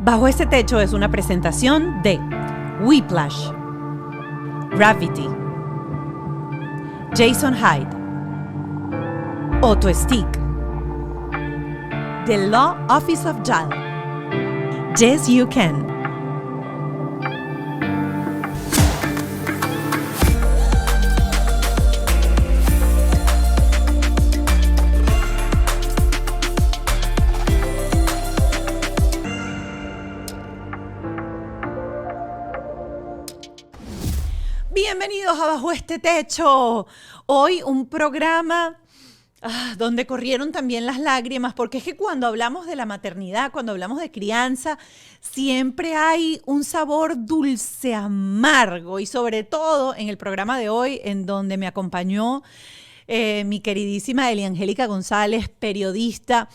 Bajo este techo es una presentación de Whiplash, Gravity, Jason Hyde, Auto Stick, The Law Office of JAL, Yes You Can. Bienvenidos a Bajo este Techo. Hoy un programa donde corrieron también las lágrimas, porque es que cuando hablamos de la maternidad, cuando hablamos de crianza, siempre hay un sabor dulce amargo, y sobre todo en el programa de hoy, en donde me acompañó mi queridísima Eliangélica González, periodista,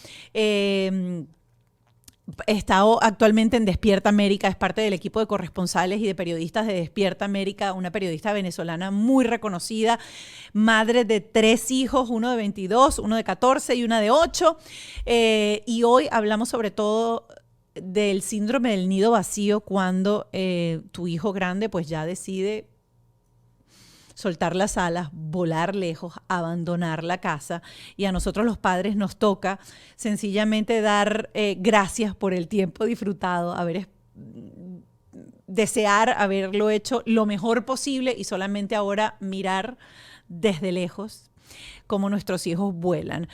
está actualmente en Despierta América, es parte del equipo de corresponsales y de periodistas de Despierta América, una periodista venezolana muy reconocida, madre de 3 hijos, uno de 22, uno de 14 y una de 8. Y hoy hablamos sobre todo del síndrome del nido vacío, cuando tu hijo grande pues ya decide soltar las alas, volar lejos, abandonar la casa, y a nosotros los padres nos toca sencillamente dar gracias por el tiempo disfrutado, desear haberlo hecho lo mejor posible y solamente ahora mirar desde lejos cómo nuestros hijos vuelan.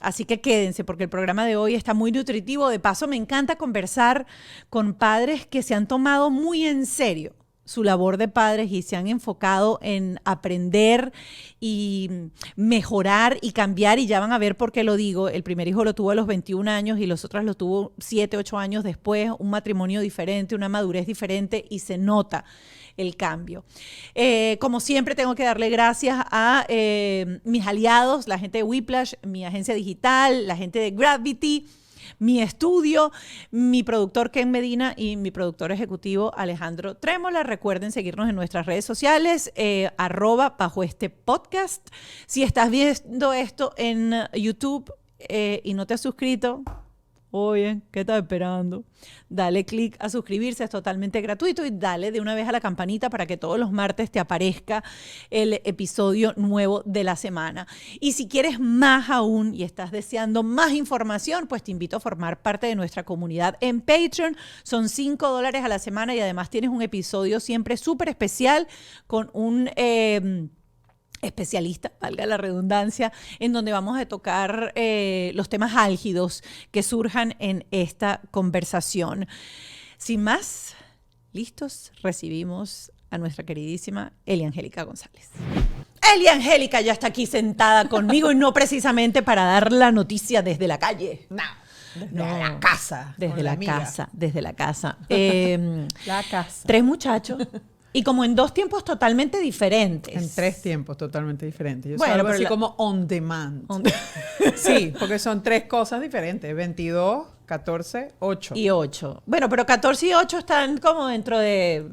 Así que quédense, porque el programa de hoy está muy nutritivo. De paso, me encanta conversar con padres que se han tomado muy en serio su labor de padres y se han enfocado en aprender y mejorar y cambiar, y ya van a ver por qué lo digo. El primer hijo lo tuvo a los 21 años y los otros lo tuvo 7, 8 años después, un matrimonio diferente, una madurez diferente, y se nota el cambio. Como siempre, tengo que darle gracias a mis aliados, la gente de Whiplash, mi agencia digital, la gente de Gravity, mi estudio, mi productor Ken Medina y mi productor ejecutivo Alejandro Trémola. Recuerden seguirnos en nuestras redes sociales, @bajo este podcast. Si estás viendo esto en YouTube y no te has suscrito, oye, ¿qué estás esperando? Dale clic a suscribirse, es totalmente gratuito, y dale de una vez a la campanita para que todos los martes te aparezca el episodio nuevo de la semana. Y si quieres más aún y estás deseando más información, pues te invito a formar parte de nuestra comunidad en Patreon. Son $5 a la semana y además tienes un episodio siempre súper especial con un especialista, valga la redundancia, en donde vamos a tocar los temas álgidos que surjan en esta conversación. Sin más, listos, recibimos a nuestra queridísima Eliangélica González. Eliangélica ya está aquí sentada conmigo, y no precisamente para dar la noticia desde la calle. Desde la casa. Desde la casa, desde la casa. La casa. 3 muchachos. Y como en 2 tiempos totalmente diferentes. En 3 tiempos totalmente diferentes. Yo Bueno, salgo pero así como on demand. Sí, porque son 3 cosas diferentes. 22, 14, 8. Y 8. Bueno, pero 14 y 8 están como dentro de...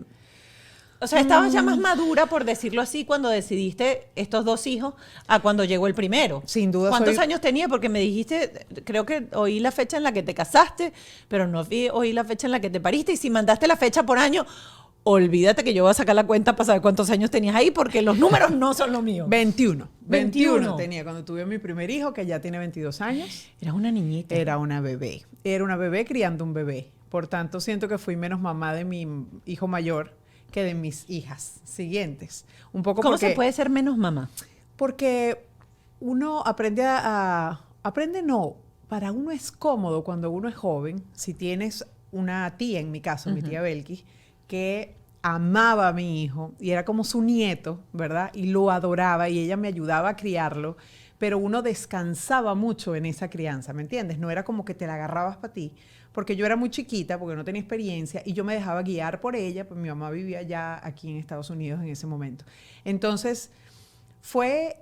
O sea, estabas ya más madura, por decirlo así, cuando decidiste estos 2 hijos a cuando llegó el primero. Sin duda. ¿Cuántos años tenía? Porque me dijiste, creo que oí la fecha en la que te casaste, pero no oí la fecha en la que te pariste. Y si mandaste la fecha por año, olvídate que yo voy a sacar la cuenta para saber cuántos años tenías ahí, porque los números no son los míos. 21 tenía cuando tuve mi primer hijo, que ya tiene 22 años. Eras una niñita. Era una bebé. Era una bebé criando un bebé. Por tanto, siento que fui menos mamá de mi hijo mayor que de mis hijas siguientes. Un poco. ¿Cómo se puede ser menos mamá? Porque uno aprende para uno es cómodo cuando uno es joven. Si tienes una tía, en mi caso, mi tía Belkis, que amaba a mi hijo y era como su nieto, ¿verdad? Y lo adoraba, y ella me ayudaba a criarlo, pero uno descansaba mucho en esa crianza, ¿me entiendes? No era como que te la agarrabas para ti, porque yo era muy chiquita, porque no tenía experiencia, y yo me dejaba guiar por ella, pues mi mamá vivía ya aquí en Estados Unidos en ese momento. Entonces, fue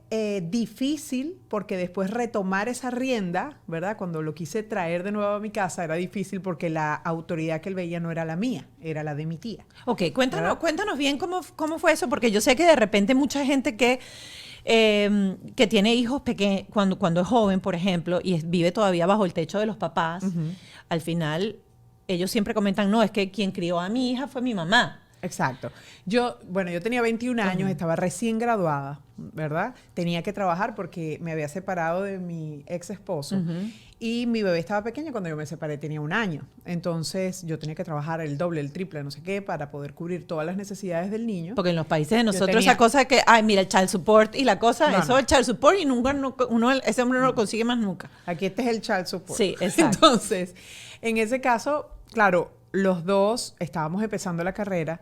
difícil, porque después retomar esa rienda, ¿verdad? Cuando lo quise traer de nuevo a mi casa, era difícil porque la autoridad que él veía no era la mía, era la de mi tía. Ok, cuéntanos bien cómo fue eso, porque yo sé que de repente mucha gente que tiene hijos pequeños, cuando es joven, por ejemplo, y vive todavía bajo el techo de los papás, al final ellos siempre comentan, no, es que quien crió a mi hija fue mi mamá. Exacto. Yo tenía 21 años, estaba recién graduada, ¿verdad? Tenía que trabajar porque me había separado de mi ex esposo y mi bebé estaba pequeño cuando yo me separé, tenía 1 año. Entonces yo tenía que trabajar el doble, el triple, no sé qué, para poder cubrir todas las necesidades del niño. Porque en los países de nosotros esa cosa de que, ay, mira, el child support y la cosa, el child support y nunca ese hombre no lo consigue más nunca. Aquí este es el child support. Sí, exacto. Entonces, en ese caso, claro, los dos estábamos empezando la carrera.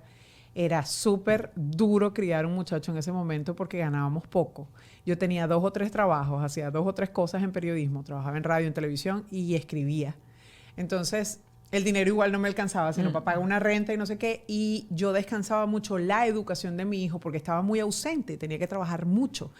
Era súper duro criar un muchacho en ese momento porque ganábamos poco. Yo tenía 2 o 3 trabajos, hacía 2 o 3 cosas en periodismo, trabajaba en radio, en televisión y escribía. Entonces, el dinero igual no me alcanzaba, sino para pagar una renta y no sé qué. Y yo descansaba mucho la educación de mi hijo porque estaba muy ausente, tenía que trabajar mucho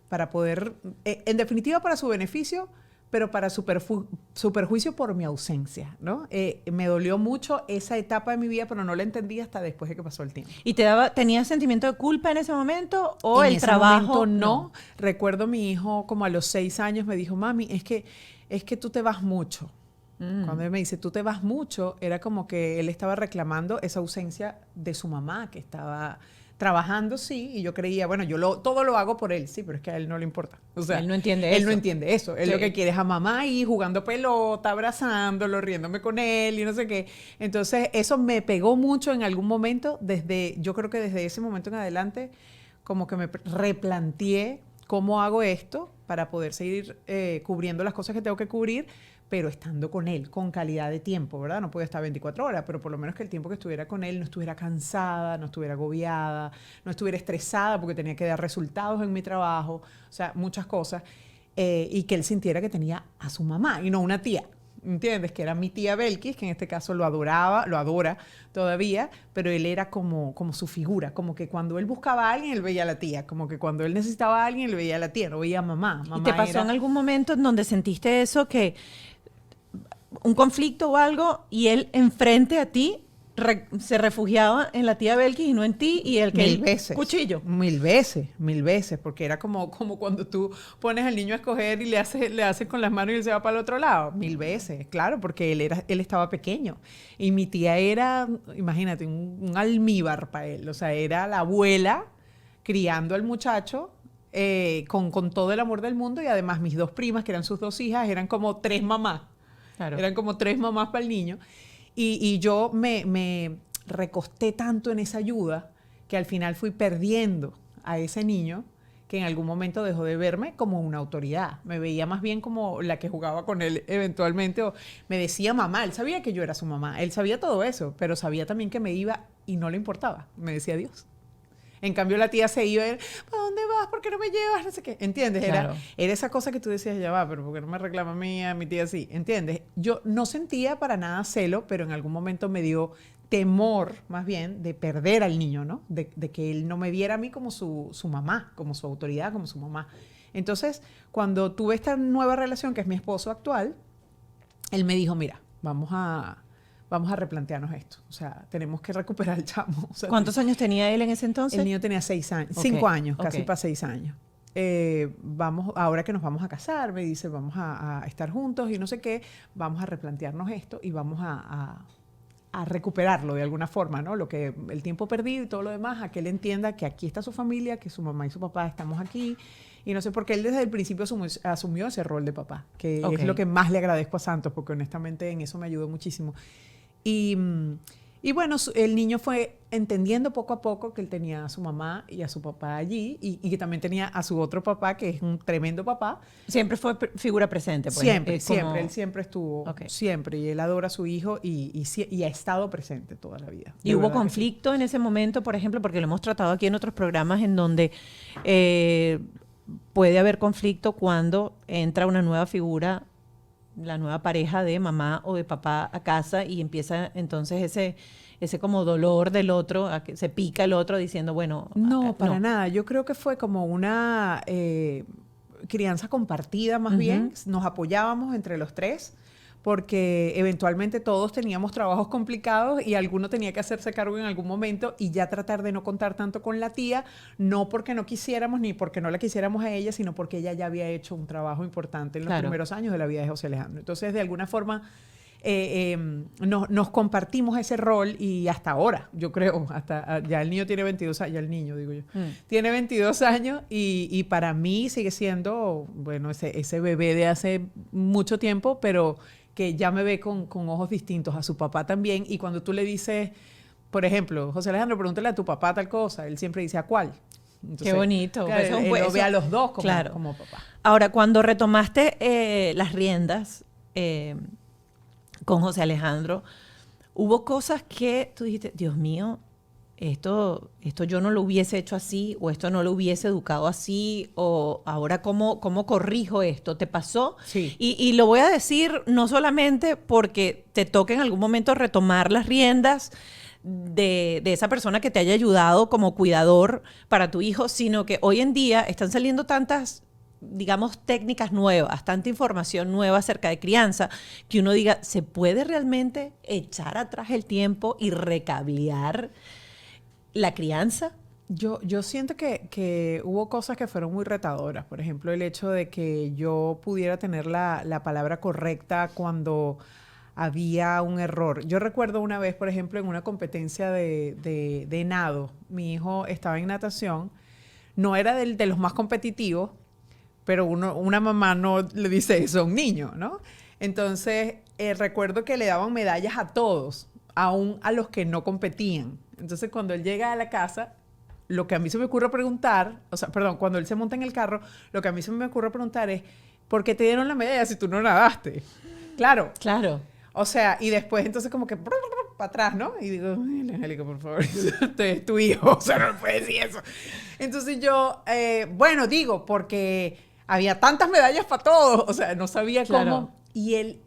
para poder, en definitiva para su beneficio, pero para su perjuicio por mi ausencia, ¿no? Me dolió mucho esa etapa de mi vida, pero no la entendí hasta después de que pasó el tiempo. ¿Y tenías sentimiento de culpa en ese momento o en el ese trabajo? Momento, no. Recuerdo mi hijo como a los 6 años me dijo, mami, es que tú te vas mucho. Cuando él me dice, tú te vas mucho, era como que él estaba reclamando esa ausencia de su mamá, que estaba trabajando, sí, y yo creía, bueno, todo lo hago por él, sí, pero es que a él no le importa. O sea, él no entiende eso. Él no entiende eso. Él lo que quiere es a mamá ahí jugando pelota, abrazándolo, riéndome con él y no sé qué. Entonces, eso me pegó mucho en algún momento, yo creo que desde ese momento en adelante, como que me replanteé cómo hago esto para poder seguir cubriendo las cosas que tengo que cubrir, pero estando con él, con calidad de tiempo, ¿verdad? No puedo estar 24 horas, pero por lo menos que el tiempo que estuviera con él no estuviera cansada, no estuviera agobiada, no estuviera estresada porque tenía que dar resultados en mi trabajo, o sea, muchas cosas, y que él sintiera que tenía a su mamá y no una tía, ¿entiendes? Que era mi tía Belkis, que en este caso lo adora todavía, pero él era como su figura, como que cuando él buscaba a alguien, él veía a la tía, como que cuando él necesitaba a alguien, él veía a la tía, no veía a mamá. ¿Y te pasó en algún momento en donde sentiste eso, que un conflicto o algo, y él enfrente a ti se refugiaba en la tía Belkis y no en ti, y el que mil veces, cuchillo? Mil veces, porque era como cuando tú pones al niño a escoger y le haces con las manos y él se va para el otro lado. 1000 veces, claro, porque él estaba pequeño. Y mi tía era, imagínate, un almíbar para él. O sea, era la abuela criando al muchacho con todo el amor del mundo, y además mis 2 primas, que eran sus 2 hijas, eran como 3 mamás. Claro. Eran como 3 mamás para el niño. Y yo me recosté tanto en esa ayuda que al final fui perdiendo a ese niño, que en algún momento dejó de verme como una autoridad. Me veía más bien como la que jugaba con él eventualmente, o me decía mamá. Él sabía que yo era su mamá. Él sabía todo eso, pero sabía también que me iba y no le importaba. Me decía adiós. En cambio, la tía se iba a ir, ¿para dónde vas? ¿Por qué no me llevas? No sé qué. ¿Entiendes? Claro. Era esa cosa que tú decías, ya va, pero ¿por qué no me reclama a mí, a mi tía sí? ¿Entiendes? Yo no sentía para nada celo, pero en algún momento me dio temor, más bien, de perder al niño, ¿no? De que él no me viera a mí como su mamá, como su autoridad, como su mamá. Entonces, cuando tuve esta nueva relación, que es mi esposo actual, él me dijo, mira, vamos a replantearnos esto. O sea, tenemos que recuperar el chamo. O sea, ¿cuántos años tenía él en ese entonces? El niño tenía 6 años, 5 años, casi para 6 años. Ahora que nos vamos a casar, me dice, vamos a estar juntos y no sé qué, vamos a replantearnos esto y vamos a recuperarlo de alguna forma, ¿no? El tiempo perdido y todo lo demás, a que él entienda que aquí está su familia, que su mamá y su papá estamos aquí. Y no sé por qué él desde el principio asumió ese rol de papá, que es lo que más le agradezco a Santos, porque honestamente en eso me ayudó muchísimo. Y bueno, el niño fue entendiendo poco a poco que él tenía a su mamá y a su papá allí, y que también tenía a su otro papá, que es un tremendo papá. Siempre fue figura presente. Pues, siempre, él siempre estuvo, siempre, y él adora a su hijo y ha estado presente toda la vida. ¿Y hubo conflicto en ese momento, por ejemplo? Porque lo hemos tratado aquí en otros programas en donde puede haber conflicto cuando entra una nueva figura, la nueva pareja de mamá o de papá a casa, y empieza entonces ese como dolor del otro, a que se pica el otro diciendo, bueno... No, para nada. Yo creo que fue como una crianza compartida más bien. Nos apoyábamos entre los 3, porque eventualmente todos teníamos trabajos complicados y alguno tenía que hacerse cargo en algún momento, y ya tratar de no contar tanto con la tía, no porque no quisiéramos ni porque no la quisiéramos a ella, sino porque ella ya había hecho un trabajo importante en los primeros años de la vida de José Alejandro. Entonces, de alguna forma, nos compartimos ese rol y hasta ahora, yo creo, ya el niño tiene 22 años, ya el niño, digo yo, tiene 22 años y para mí sigue siendo, bueno, ese bebé de hace mucho tiempo, pero que ya me ve con ojos distintos, a su papá también. Y cuando tú le dices, por ejemplo, José Alejandro, pregúntale a tu papá tal cosa, él siempre dice, ¿a cuál? Entonces, qué bonito. Claro, él lo ve a los dos como papá. Ahora, cuando retomaste las riendas con José Alejandro, hubo cosas que tú dijiste, Dios mío, esto yo no lo hubiese hecho así, o esto no lo hubiese educado así, o ahora cómo corrijo esto. ¿Te pasó? Sí. Y lo voy a decir no solamente porque te toque en algún momento retomar las riendas de esa persona que te haya ayudado como cuidador para tu hijo, sino que hoy en día están saliendo tantas, digamos, técnicas nuevas, tanta información nueva acerca de crianza, que uno diga, ¿se puede realmente echar atrás el tiempo y recablear la crianza? Yo siento que hubo cosas que fueron muy retadoras. Por ejemplo, el hecho de que yo pudiera tener la palabra correcta cuando había un error. Yo recuerdo una vez, por ejemplo, en una competencia de nado, mi hijo estaba en natación, no era de los más competitivos, pero una mamá no le dice eso a un niño, ¿no? Entonces, recuerdo que le daban medallas a todos, aún a los que no competían. Entonces, cuando él llega a la casa, lo que a mí se me ocurre preguntar, cuando él se monta en el carro, lo que a mí se me ocurre preguntar es, ¿por qué te dieron la medalla si tú no nadaste? Claro. O sea, y después entonces como que para atrás, ¿no? Y digo, ay, Angélica, por favor, este es tu hijo, o sea, no me puedes decir eso. Entonces yo, digo, porque había tantas medallas para todos, o sea, no sabía cómo. Y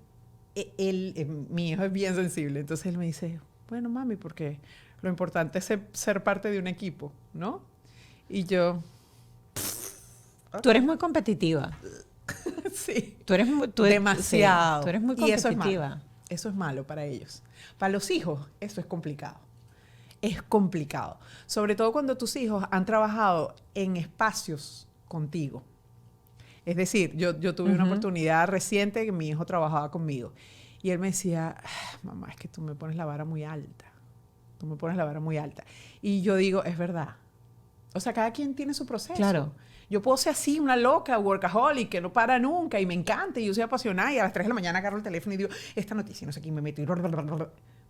mi hijo es bien sensible, entonces él me dice, bueno, mami, porque lo importante es ser parte de un equipo, ¿no? Y yo... Tú eres muy competitiva. Sí. Demasiado. Sí. Tú eres muy competitiva. Eso es malo para ellos. Para los hijos, eso es complicado. Es complicado. Sobre todo cuando tus hijos han trabajado en espacios contigo. Es decir, yo tuve una oportunidad reciente que mi hijo trabajaba conmigo. Y él me decía, mamá, es que tú me pones la vara muy alta. Tú me pones la vara muy alta. Y yo digo, es verdad. O sea, cada quien tiene su proceso. Claro. Yo puedo ser así, una loca, workaholic, que no para nunca y me encanta y yo soy apasionada y a las 3 de la mañana agarro el teléfono y digo, esta noticia, no sé quién me meto.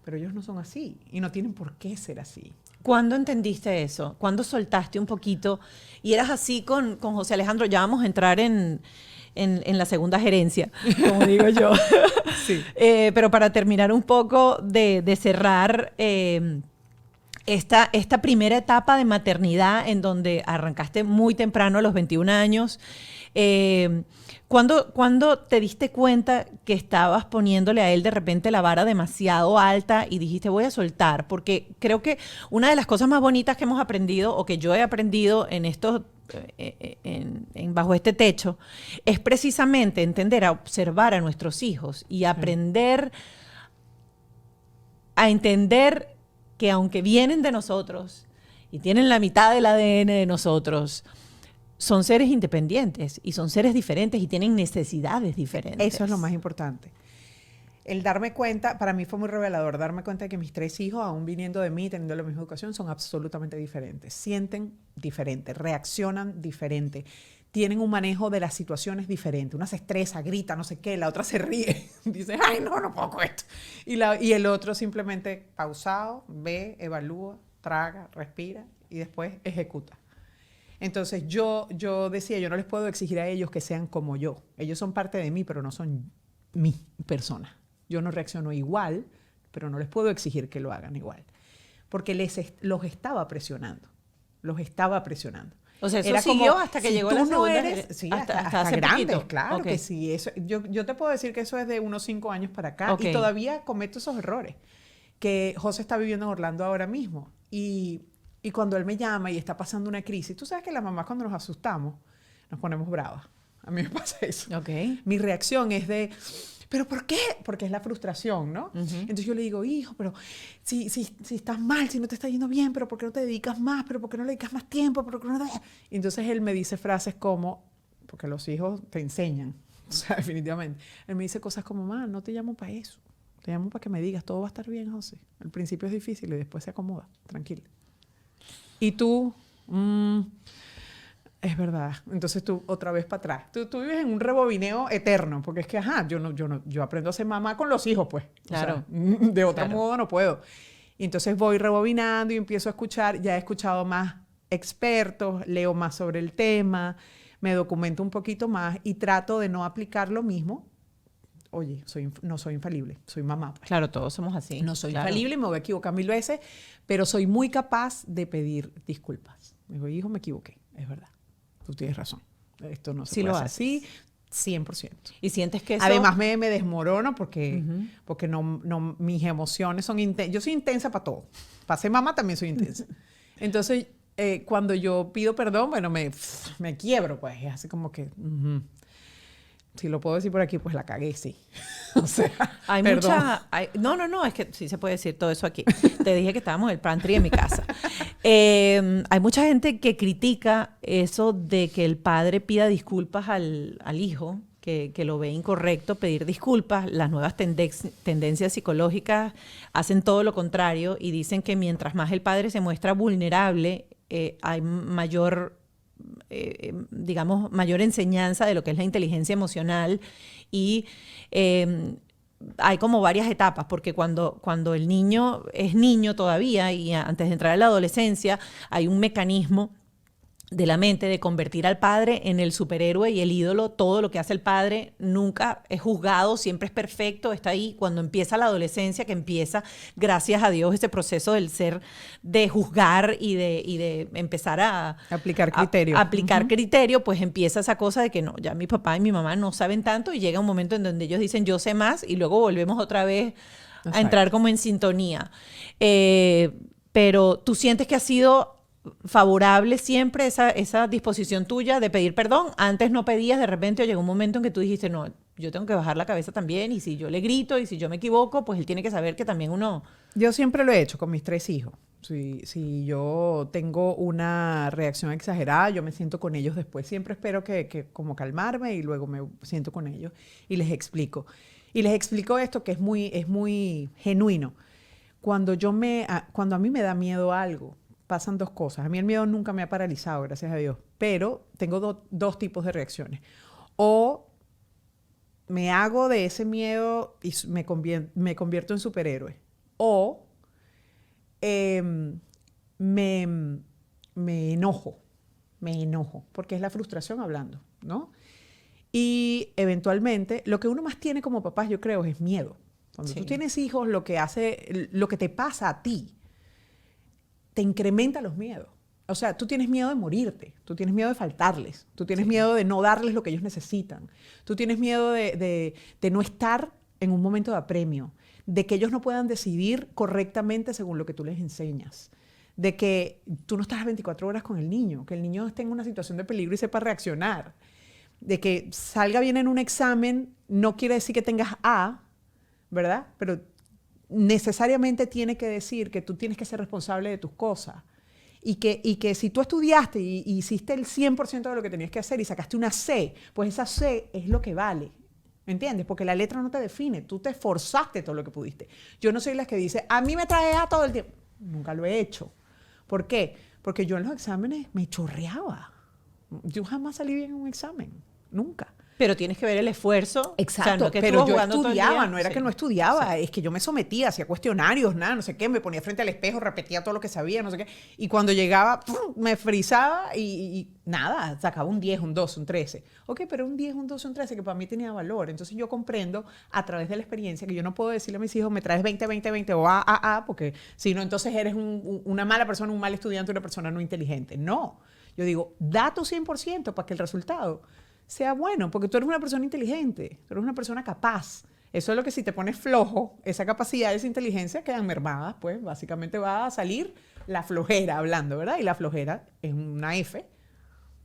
Pero ellos no son así y no tienen por qué ser así. ¿Cuándo entendiste eso? ¿Cuándo soltaste un poquito? Y eras así con José Alejandro. Ya vamos a entrar en la segunda gerencia, como digo yo. Sí. Pero para terminar un poco de cerrar... Esta primera etapa de maternidad en donde arrancaste muy temprano, a los 21 años, ¿cuándo te diste cuenta que estabas poniéndole a él de repente la vara demasiado alta y dijiste voy a soltar? Porque creo que una de las cosas más bonitas que hemos aprendido o que yo he aprendido en estos bajo este techo es precisamente entender a observar a nuestros hijos y aprender a entender que aunque vienen de nosotros y tienen la mitad del ADN de nosotros, son seres independientes y son seres diferentes y tienen necesidades diferentes. Eso es lo más importante. El darme cuenta, para mí fue muy revelador, darme cuenta de que mis 3 hijos, aún viniendo de mí, teniendo la misma educación, son absolutamente diferentes. Sienten diferente, reaccionan diferente, tienen un manejo de las situaciones diferente. Una se estresa, grita, no sé qué, la otra se ríe, dice, ay, no puedo con esto. Y el otro simplemente pausado, ve, evalúa, traga, respira y después ejecuta. Entonces yo decía, yo no les puedo exigir a ellos que sean como yo. Ellos son parte de mí, pero no son mi persona. Yo no reacciono igual, pero no les puedo exigir que lo hagan igual. Porque los estaba presionando. O sea, eso era siguió como, hasta que si llegó tú la no segunda. eres, sí, hasta hace grandes, poquito. claro Okay. que sí. Eso, yo te puedo decir que eso es de unos 5 años para acá. Okay. Y todavía cometo esos errores. Que José está viviendo en Orlando ahora mismo. Y cuando él me llama y está pasando una crisis, tú sabes que las mamás cuando nos asustamos nos ponemos bravas. A mí me pasa eso. Okay. Mi reacción es de, ¿pero por qué? Porque es la frustración, ¿no? Entonces yo le digo, hijo, pero si estás mal, si no te está yendo bien, ¿pero por qué no te dedicas más? ¿Pero por qué no le dedicas más tiempo? ¿Por qué no? Y entonces él me dice frases como, porque los hijos te enseñan, o sea, definitivamente. Él me dice cosas como, mamá, no te llamo para eso. Te llamo para que me digas, todo va a estar bien, José. Al principio es difícil y después se acomoda. Tranquila. Y tú, es verdad. Entonces tú otra vez para atrás. Tú vives en un rebobineo eterno, porque es que, yo aprendo a ser mamá con los hijos, pues. Claro. O sea, de otro modo no puedo. Y entonces voy rebobinando y empiezo a escuchar. Ya he escuchado más expertos, leo más sobre el tema, me documento un poquito más y trato de no aplicar lo mismo. Oye, no soy infalible, soy mamá. Pues. Claro, todos somos así. No soy infalible, me voy a equivocar 1000 veces, pero soy muy capaz de pedir disculpas. Me digo, hijo, me equivoqué, es verdad. Tú tienes razón. Esto no se Sí puede lo hacer haces. así, 100%. Y sientes que eso... Además me desmorono porque no, mis emociones son intensas. Yo soy intensa para todo. Para ser mamá también soy intensa. Entonces, cuando yo pido perdón, bueno, me quiebro, pues. Es así como que... Si lo puedo decir por aquí, pues la cagué, sí. O sea, hay perdón. No, es que sí se puede decir todo eso aquí. Te dije que estábamos en el pantry de mi casa. Hay mucha gente que critica eso de que el padre pida disculpas al hijo, que lo ve incorrecto pedir disculpas. Las nuevas tendencias psicológicas hacen todo lo contrario y dicen que mientras más el padre se muestra vulnerable, hay mayor mayor enseñanza de lo que es la inteligencia emocional y hay como varias etapas, porque cuando el niño es niño todavía y antes de entrar a la adolescencia hay un mecanismo de la mente de convertir al padre en el superhéroe y el ídolo. Todo lo que hace el padre nunca es juzgado, siempre es perfecto, está ahí. Cuando empieza la adolescencia, que empieza, gracias a Dios, ese proceso del ser, de juzgar y de empezar a aplicar criterio. Aplicar criterio, pues empieza esa cosa de que no, ya mi papá y mi mamá no saben tanto y llega un momento en donde ellos dicen yo sé más y luego volvemos otra vez a entrar como en sintonía. Pero tú sientes que ha sido favorable siempre esa disposición tuya de pedir perdón. Antes no pedías, de repente llegó un momento en que tú dijiste, no, yo tengo que bajar la cabeza también y si yo le grito y si yo me equivoco, pues él tiene que saber que también uno... Yo siempre lo he hecho con mis 3 hijos. Si yo tengo una reacción exagerada, yo me siento con ellos después. Siempre espero que como calmarme y luego me siento con ellos y les explico. Y les explico esto que es muy genuino. Cuando a mí me da miedo algo, pasan 2 cosas. A mí el miedo nunca me ha paralizado, gracias a Dios, pero tengo 2 tipos de reacciones. O me hago de ese miedo y me convierto en superhéroe. O me enojo, porque es la frustración hablando, ¿no? Y eventualmente, lo que uno más tiene como papás, yo creo, es miedo. Cuando tú tienes hijos, lo que te pasa a ti, te incrementa los miedos. O sea, tú tienes miedo de morirte, tú tienes miedo de faltarles, tú tienes miedo de no darles lo que ellos necesitan, tú tienes miedo de no estar en un momento de apremio, de que ellos no puedan decidir correctamente según lo que tú les enseñas, de que tú no estás 24 horas con el niño, que el niño esté en una situación de peligro y sepa reaccionar, de que salga bien en un examen no quiere decir que tengas A, ¿verdad? Pero necesariamente tiene que decir que tú tienes que ser responsable de tus cosas y que si tú estudiaste y hiciste el 100% de lo que tenías que hacer y sacaste una C, pues esa C es lo que vale, ¿entiendes? Porque la letra no te define, tú te esforzaste todo lo que pudiste. Yo no soy la que dice, a mí me trae A todo el tiempo. Nunca lo he hecho. ¿Por qué? Porque yo en los exámenes me chorreaba. Yo jamás salí bien en un examen, nunca. Pero tienes que ver el esfuerzo. Exacto, o sea, no que pero yo jugando estudiaba, no era sí. que no estudiaba, es que yo me sometía, hacía cuestionarios, nada, no sé qué, me ponía frente al espejo, repetía todo lo que sabía, no sé qué, y cuando llegaba, me frizaba y nada, sacaba un 10, un 12, un 13. Ok, pero un 10, un 12, un 13 que para mí tenía valor. Entonces yo comprendo a través de la experiencia que yo no puedo decirle a mis hijos, me traes 20, 20, 20 o A, porque si no, entonces eres una mala persona, un mal estudiante, una persona no inteligente. No, yo digo, da tu 100% para que el resultado sea bueno, porque tú eres una persona inteligente, tú eres una persona capaz. Eso es lo que si te pones flojo, esa capacidad, esa inteligencia quedan mermadas, pues básicamente va a salir la flojera hablando, ¿verdad? Y la flojera es una F,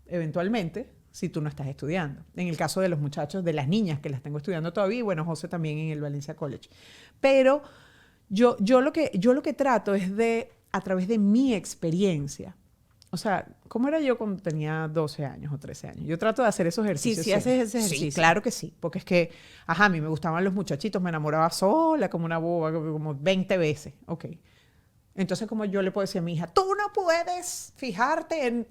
eventualmente, si tú no estás estudiando. En el caso de los muchachos, de las niñas que las tengo estudiando todavía, y bueno, José también en el Valencia College. Pero yo lo que trato es de, a través de mi experiencia, O sea, ¿cómo era yo cuando tenía 12 años o 13 años? Yo trato de hacer esos ejercicios. Sí, haces ese ejercicio. Sí, claro que sí. Porque es que, a mí me gustaban los muchachitos, me enamoraba sola, como una boba, como 20 veces. Ok. Entonces, como yo le puedo decir a mi hija, tú no puedes fijarte en...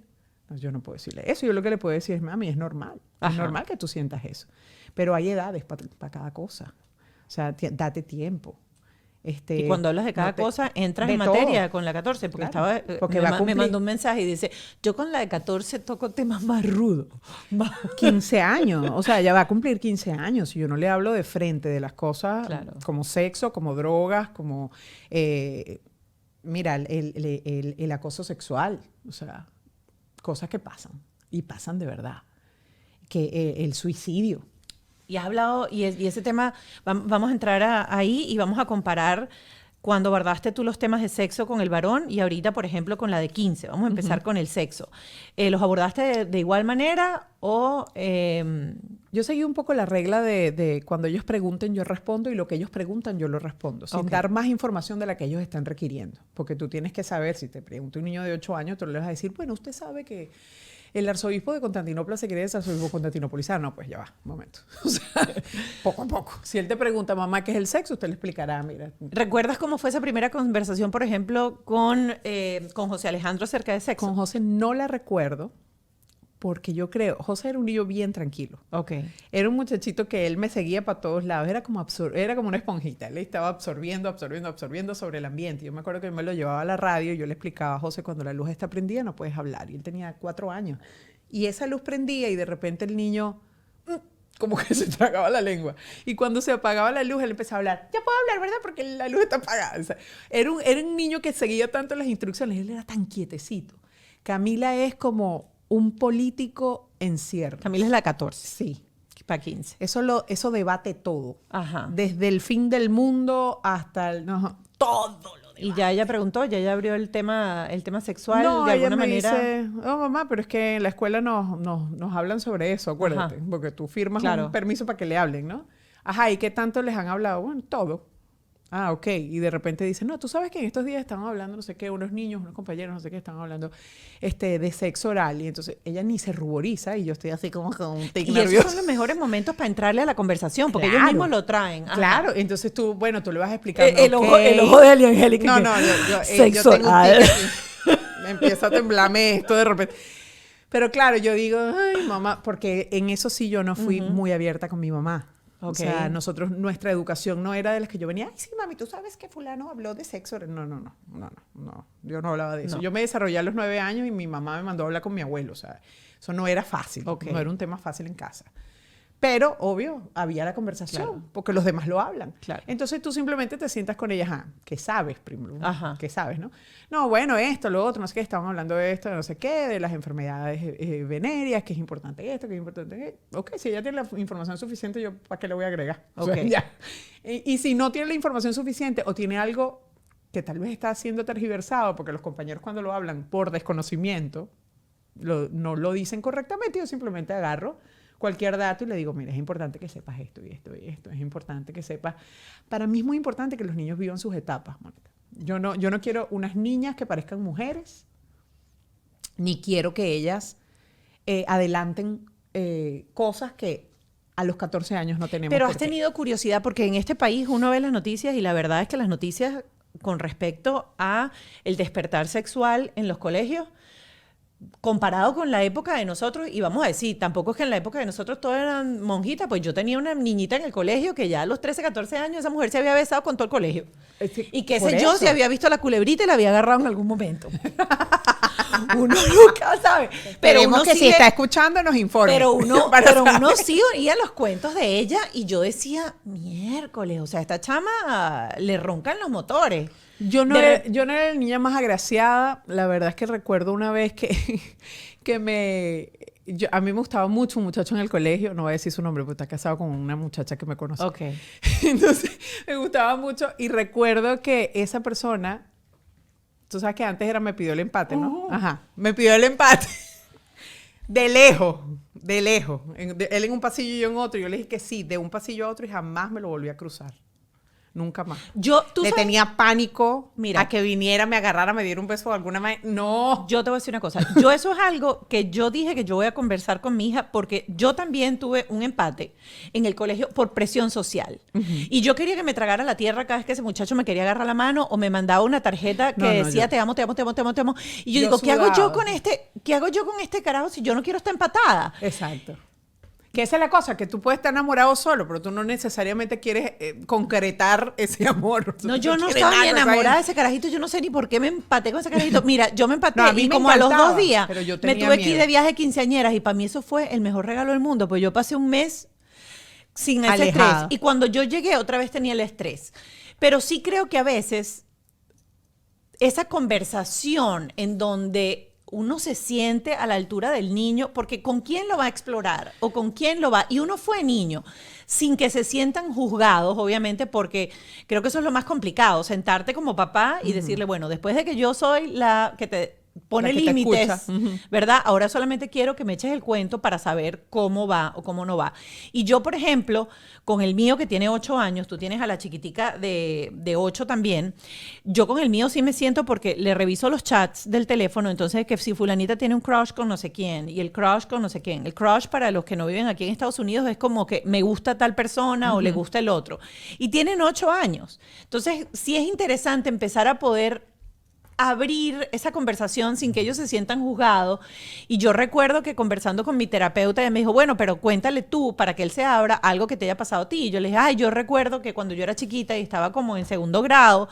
No, yo no puedo decirle eso. Yo lo que le puedo decir es, mami, es normal. Es normal que tú sientas eso. Pero hay edades para cada cosa. O sea, date tiempo. Y cuando hablas de cada cosa, entras en materia con la 14, porque claro, porque me mandó un mensaje y dice, yo con la de 14 toco temas más rudos. 15 años, o sea, ya va a cumplir 15 años y yo no le hablo de frente de las cosas como sexo, como drogas, como, mira, el acoso sexual, o sea, cosas que pasan y pasan de verdad, que el suicidio. Y has hablado, y ese tema, vamos a entrar ahí y vamos a comparar cuando abordaste tú los temas de sexo con el varón y ahorita, por ejemplo, con la de 15. Vamos a empezar con el sexo. ¿Los abordaste de igual manera o...? Yo seguí un poco la regla de cuando ellos pregunten, yo respondo, y lo que ellos preguntan, yo lo respondo, sin dar más información de la que ellos están requiriendo. Porque tú tienes que saber, si te pregunta un niño de 8 años, tú le vas a decir, bueno, usted sabe que el arzobispo de Constantinopla se quiere arzobispo constantinopolizano. No, pues ya va, un momento. O sea, poco a poco. Si él te pregunta, mamá, ¿qué es el sexo? Usted le explicará, mira. ¿Recuerdas cómo fue esa primera conversación, por ejemplo, con José Alejandro acerca de sexo? Con José no la recuerdo, porque yo creo, José era un niño bien tranquilo. Okay. Era un muchachito que él me seguía para todos lados, era como una esponjita, él estaba absorbiendo sobre el ambiente. Yo me acuerdo que me lo llevaba a la radio y yo le explicaba a José, cuando la luz está prendida no puedes hablar, y él tenía 4 años. Y esa luz prendía y de repente el niño como que se tragaba la lengua. Y cuando se apagaba la luz, él empezaba a hablar. Ya puedo hablar, ¿verdad? Porque la luz está apagada. O sea, era un niño que seguía tanto las instrucciones, él era tan quietecito. Camila es como un político en cierre. Camila es la 14. Sí. Para 15. Eso debate todo. Ajá. Desde el fin del mundo hasta todo lo debate. Y ya ella preguntó, ya ella abrió el tema sexual no, de ella alguna me manera. Dice, mamá, pero es que en la escuela nos hablan sobre eso, acuérdate. Ajá. Porque tú firmas un permiso para que le hablen, ¿no? Ajá, ¿y qué tanto les han hablado? Bueno, todo. Ah, ok. Y de repente dice, no, tú sabes que en estos días estaban hablando, no sé qué, unos niños, unos compañeros, no sé qué, estaban hablando de sexo oral. Y entonces ella ni se ruboriza y yo estoy así como con un tic nervioso. Y esos son los mejores momentos para entrarle a la conversación, porque ellos mismos lo traen. Ajá. Claro, entonces tú le vas a explicar. El ojo de Eli Angélica. No, yo tengo un tic aquí. Me empieza a temblarme esto de repente. Pero claro, yo digo, ay, mamá, porque en eso sí yo no fui muy abierta con mi mamá. Okay. O sea, nuestra educación no era de las que yo venía, ay, sí, mami, tú sabes que fulano habló de sexo. No, yo no hablaba de eso. Yo me desarrollé a los 9 años y mi mamá me mandó a hablar con mi abuelo, o sea, eso no era fácil, no era un tema fácil en casa. Pero, obvio, había la conversación, porque los demás lo hablan. Claro. Entonces tú simplemente te sientas con ellas, ¿qué sabes primero? ¿Qué sabes, no? No, bueno, esto, lo otro, no sé qué, estaban hablando de esto, no sé qué, de las enfermedades venéreas, que es importante esto, que es importante esto. Ok, si ella tiene la información suficiente, yo ¿para qué le voy a agregar? Okay. O sea, ya. Y si no tiene la información suficiente o tiene algo que tal vez está siendo tergiversado, porque los compañeros cuando lo hablan por desconocimiento, no lo dicen correctamente, yo simplemente agarro cualquier dato y le digo, mira, es importante que sepas esto y esto y esto, es importante que sepas. Para mí es muy importante que los niños vivan sus etapas, Mónica. Yo no quiero unas niñas que parezcan mujeres, ni quiero que ellas adelanten cosas que a los 14 años no tenemos. Pero has tenido curiosidad, porque en este país uno ve las noticias y la verdad es que las noticias con respecto a el despertar sexual en los colegios, comparado con la época de nosotros, y vamos a decir, tampoco es que en la época de nosotros todas eran monjitas, pues yo tenía una niñita en el colegio que ya a los 13, 14 años esa mujer se había besado con todo el colegio. Y qué sé yo, si había visto la culebrita y la había agarrado en algún momento. Uno nunca sabe. Pero uno que si está escuchando nos informe. Pero uno sí oía los cuentos de ella y yo decía, miércoles, o sea, esta chama le roncan los motores. Yo no era la niña más agraciada. La verdad es que recuerdo una vez a mí me gustaba mucho un muchacho en el colegio, no voy a decir su nombre porque está casado con una muchacha que me conoce. Okay. Entonces me gustaba mucho y recuerdo que esa persona, tú sabes que antes me pidió el empate, ¿no? Ajá, me pidió el empate. De lejos. Él en un pasillo y yo en otro. Yo le dije que sí, de un pasillo a otro y jamás me lo volví a cruzar. Nunca más. ¿Tú Le sabes? tenía pánico Mira. a que viniera, me agarrara, me diera un beso de alguna manera. No. Yo te voy a decir una cosa. Yo eso es algo que yo dije que yo voy a conversar con mi hija porque yo también tuve un empate en el colegio por presión social. Y yo quería que me tragara la tierra cada vez que ese muchacho me quería agarrar la mano o me mandaba una tarjeta que No, no, decía yo- te amo, te amo, te amo, te amo, te amo. Y yo Yo digo, ¿qué hago yo sudaba. con qué hago yo con este carajo si yo no quiero estar empatada? Exacto. Que esa es la cosa, que tú puedes estar enamorado solo, pero tú no necesariamente quieres concretar ese amor. No, Tú yo no quieres estaba ni nada con esa enamorada de gente. ese carajito, yo no sé ni por qué me empaté con ese carajito. Mira, yo me empaté No, a mí y me como a los encantaba, 2 días pero yo me tenía tuve que ir miedo. de viaje de quinceañeras y para mí eso fue el mejor regalo del mundo, pues yo pasé un mes sin ese Alejada. estrés y cuando yo llegué otra vez tenía el estrés. Pero sí creo que a veces esa conversación en donde uno se siente a la altura del niño, porque ¿con quién lo va a explorar? ¿O con quién lo va? Y uno fue niño, sin que se sientan juzgados, obviamente, porque creo que eso es lo más complicado, sentarte como papá y decirle, bueno, después de que yo soy la que te pone La que te límites, escucha. Ujú. ¿verdad? Ahora solamente quiero que me eches el cuento para saber cómo va o cómo no va. Y yo, por ejemplo, con el mío que tiene 8 años, tú tienes a la chiquitica de 8 también, yo con el mío sí me siento porque le reviso los chats del teléfono, entonces que si fulanita tiene un crush con no sé quién y el crush con no sé quién. El crush para los que no viven aquí en Estados Unidos es como que me gusta tal persona o le gusta el otro. Y tienen 8 años. Entonces sí es interesante empezar a poder abrir esa conversación sin que ellos se sientan juzgados. Y yo recuerdo que conversando con mi terapeuta, ella me dijo, bueno, pero cuéntale tú para que él se abra algo que te haya pasado a ti. Y yo le dije, ay, yo recuerdo que cuando yo era chiquita y estaba como en segundo grado,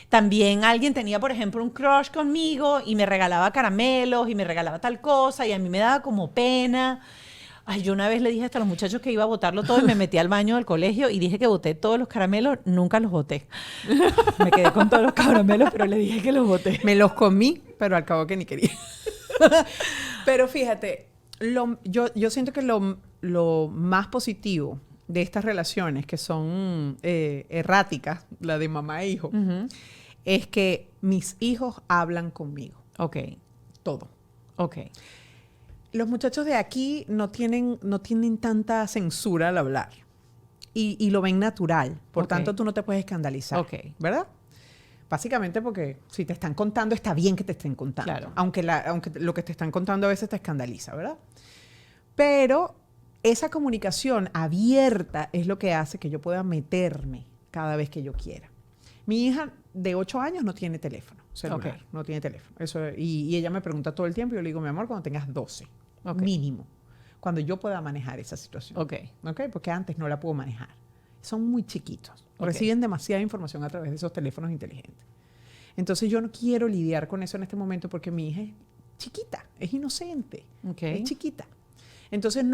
también alguien tenía, por ejemplo, un crush conmigo y me regalaba caramelos y me regalaba tal cosa y a mí me daba como pena. Ay, yo una vez le dije hasta a los muchachos que iba a botarlo todo y me metí al baño del colegio y dije que boté todos los caramelos, nunca los boté. Me quedé con todos los caramelos, pero le dije que los boté. Me los comí, pero al cabo que ni quería. Pero fíjate, yo siento que lo más positivo de estas relaciones que son erráticas, la de mamá e hijo, es que mis hijos hablan conmigo. Ok, Todo. ok. Los muchachos de aquí no tienen tanta censura al hablar. Y lo ven natural. Por Ok. tanto, tú no te puedes escandalizar. Ok. ¿Verdad? Básicamente porque si te están contando, está bien que te estén contando. Claro. Aunque lo que te están contando a veces te escandaliza, ¿verdad? Pero esa comunicación abierta es lo que hace que yo pueda meterme cada vez que yo quiera. Mi hija de 8 años no tiene teléfono celular, Ok. no tiene teléfono. Y ella me pregunta todo el tiempo y yo le digo, mi amor, cuando tengas 12, Ok. mínimo, cuando yo pueda manejar esa situación. Ok. ¿Ok? Porque antes no la puedo manejar. Son muy chiquitos. Ok. Reciben demasiada información a través de esos teléfonos inteligentes. Entonces yo no quiero lidiar con eso en este momento porque mi hija es chiquita, es inocente, Ok. es chiquita. Entonces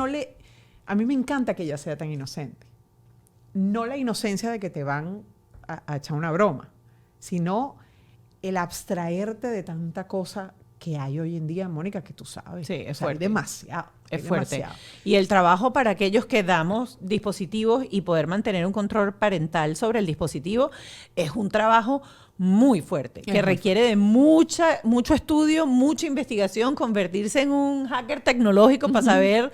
a mí me encanta que ella sea tan inocente. No la inocencia de que te van a echar una broma, sino el abstraerte de tanta cosa que hay hoy en día, Mónica, que tú sabes. Sí, es O sea, hay fuerte. demasiado. Es hay fuerte. demasiado. Y el trabajo para aquellos que damos dispositivos y poder mantener un control parental sobre el dispositivo es un trabajo muy fuerte, que muy requiere de mucho estudio, mucha investigación, convertirse en un hacker tecnológico para saber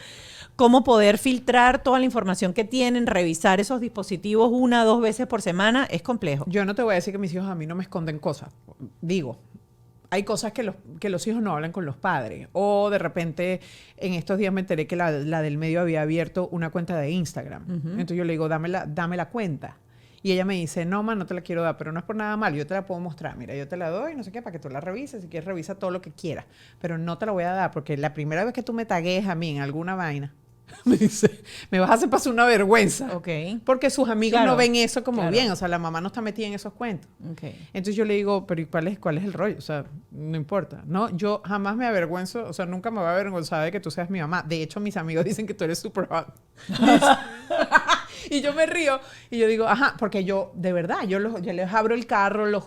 cómo poder filtrar toda la información que tienen, revisar esos dispositivos 1 o 2 veces por semana, es complejo. Yo no te voy a decir que mis hijos a mí no me esconden cosas. Digo, hay cosas que los hijos no hablan con los padres. O de repente, en estos días me enteré que la del medio había abierto una cuenta de Instagram. Entonces yo le digo, dame la cuenta. Y ella me dice, no, ma, no te la quiero dar, pero no es por nada mal, yo te la puedo mostrar. Mira, yo te la doy, no sé qué, para que tú la revises. Si quieres, revisa todo lo que quieras. Pero no te la voy a dar, porque la primera vez que tú me tagues a mí en alguna vaina, me dice, me vas a hacer pasar una vergüenza. Ok. Porque sus amigos Claro, no ven eso como claro. bien. O sea, la mamá no está metida en esos cuentos. Ok. Entonces yo le digo, pero ¿y cuál es el rollo? O sea, no importa, ¿no? Yo jamás me avergüenzo, o sea, nunca me voy a avergonzar de que tú seas mi mamá. De hecho, mis amigos dicen que tú eres super hot. Y yo me río y yo digo, ajá, porque yo, de verdad, yo les abro el carro, los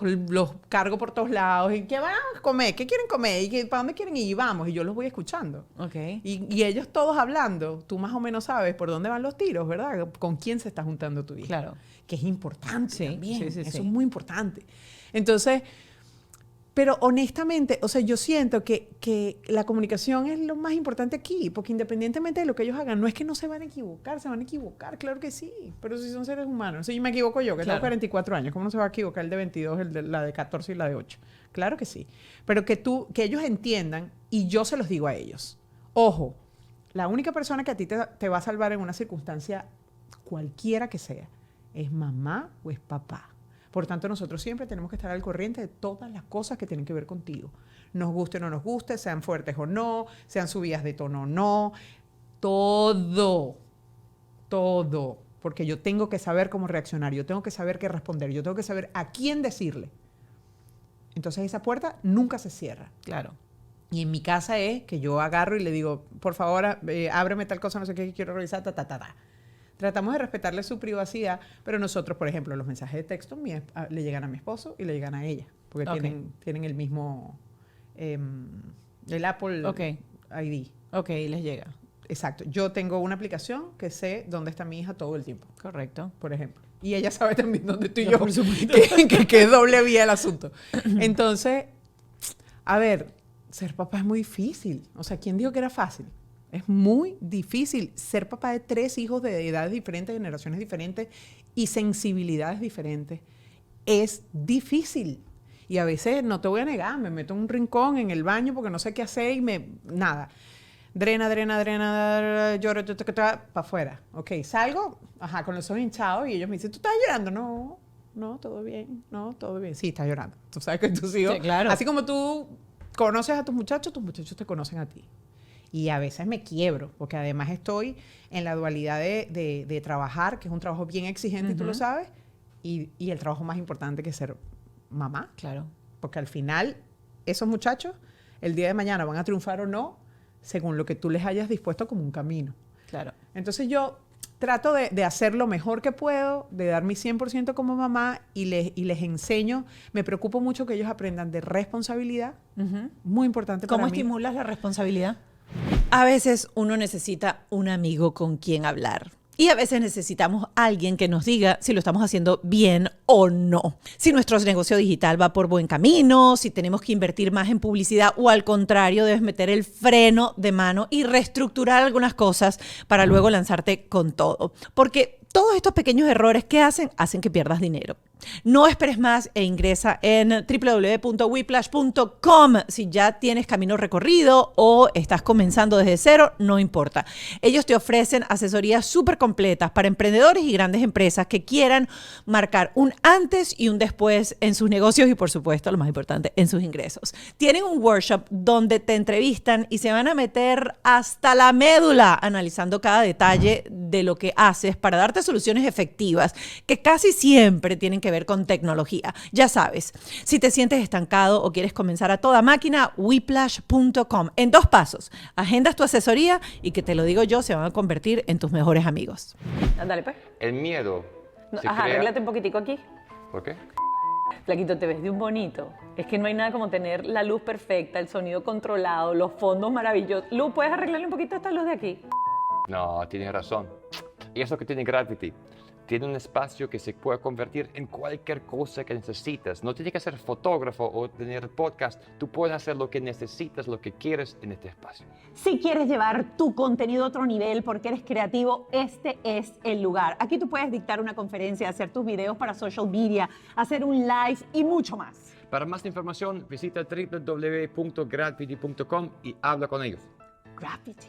cargo por todos lados. ¿Y qué van a comer? ¿Qué quieren comer? ¿Y para dónde quieren ir? Y vamos. Y yo los voy escuchando. Ok. Y ellos todos hablando, tú más o menos sabes por dónde van los tiros, ¿verdad? ¿Con quién se está juntando tu hija? Claro. Que es importante Sí, también. sí, Eso sí. es muy importante. Entonces, Pero honestamente, o sea, yo siento que la comunicación es lo más importante aquí, porque independientemente de lo que ellos hagan, no es que no se van a equivocar, claro que sí, pero si son seres humanos. Si me equivoco yo, que tengo 44 años, ¿cómo no se va a equivocar el de 22, la de 14 y la de 8? Claro que sí. Pero que ellos entiendan, y yo se los digo a ellos. Ojo, la única persona que a ti te va a salvar en una circunstancia cualquiera que sea, es mamá o es papá. Por tanto, nosotros siempre tenemos que estar al corriente de todas las cosas que tienen que ver contigo. Nos guste o no nos guste, sean fuertes o no, sean subidas de tono o no. Todo. Porque yo tengo que saber cómo reaccionar, yo tengo que saber qué responder, yo tengo que saber a quién decirle. Entonces, esa puerta nunca se cierra. Claro. Y en mi casa es que yo agarro y le digo, por favor, ábreme tal cosa, no sé qué, quiero revisar, Tratamos de respetarle su privacidad, pero nosotros, por ejemplo, los mensajes de texto le llegan a mi esposo y le llegan a ella, porque tienen el mismo, el Apple ID. Ok, les llega. Exacto. Yo tengo una aplicación que sé dónde está mi hija todo el tiempo. Correcto. Por ejemplo. Y ella sabe también dónde estoy No, yo. por supuesto. Que es doble vía el asunto. Entonces, a ver, ser papá es muy difícil. O sea, ¿quién dijo que era fácil? Es muy difícil ser papá de 3 hijos de edades diferentes, generaciones diferentes y sensibilidades diferentes. Es difícil. Y a veces, no te voy a negar, me meto en un rincón en el baño porque no sé qué hacer y nada. Drena, lloro, para afuera. Ok, salgo, con los ojos hinchados y ellos me dicen, ¿tú estás llorando? No, todo bien. Sí, estás llorando. Tú sabes que tus hijos, sí, claro. Así como tú conoces a tus muchachos te conocen a ti. Y a veces me quiebro, porque además estoy en la dualidad de trabajar, que es un trabajo bien exigente, y tú lo sabes, y el trabajo más importante que es ser mamá. Claro. Porque al final, esos muchachos, el día de mañana van a triunfar o no, según lo que tú les hayas dispuesto como un camino. Claro. Entonces yo trato de hacer lo mejor que puedo, de dar mi 100% como mamá y les enseño. Me preocupo mucho que ellos aprendan de responsabilidad. Muy importante para mí. ¿Cómo estimulas la responsabilidad? A veces uno necesita un amigo con quien hablar. Y a veces necesitamos a alguien que nos diga si lo estamos haciendo bien o no. Si nuestro negocio digital va por buen camino, si tenemos que invertir más en publicidad o al contrario, debes meter el freno de mano y reestructurar algunas cosas para luego lanzarte con todo. Porque todos estos pequeños errores que hacen que pierdas dinero. No esperes más e ingresa en www.whiplash.com. Si ya tienes camino recorrido o estás comenzando desde cero, no importa. Ellos te ofrecen asesorías súper completas para emprendedores y grandes empresas que quieran marcar un antes y un después en sus negocios y, por supuesto, lo más importante, en sus ingresos. Tienen un workshop donde te entrevistan y se van a meter hasta la médula analizando cada detalle de lo que haces para darte soluciones efectivas que casi siempre tienen que ver con tecnología. Ya sabes, si te sientes estancado o quieres comenzar a toda máquina, whiplash.com. En 2 pasos, agendas tu asesoría y que te lo digo yo, se van a convertir en tus mejores amigos. Dale, pues. El miedo. Arréglate un poquitico aquí. ¿Por qué? Flaquito, te ves de un bonito. Es que no hay nada como tener la luz perfecta, el sonido controlado, los fondos maravillosos. Luz, ¿puedes arreglarle un poquito esta luz de aquí? No, tienes razón. Y eso que tiene Gravity. Tiene un espacio que se puede convertir en cualquier cosa que necesitas. No tienes que ser fotógrafo o tener podcast. Tú puedes hacer lo que necesitas, lo que quieres en este espacio. Si quieres llevar tu contenido a otro nivel porque eres creativo, este es el lugar. Aquí tú puedes dictar una conferencia, hacer tus videos para social media, hacer un live y mucho más. Para más información, visita www.gravity.com y habla con ellos. Gravity.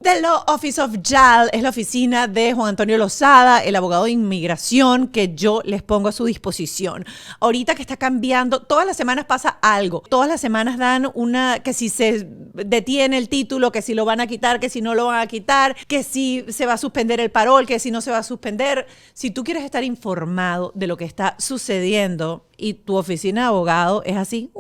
The Law Office of JAL es la oficina de Juan Antonio Lozada, el abogado de inmigración que yo les pongo a su disposición. Ahorita que está cambiando, todas las semanas pasa algo. Todas las semanas dan que si se detiene el título, que si lo van a quitar, que si no lo van a quitar, que si se va a suspender el parol, que si no se va a suspender. Si tú quieres estar informado de lo que está sucediendo y tu oficina de abogado es así,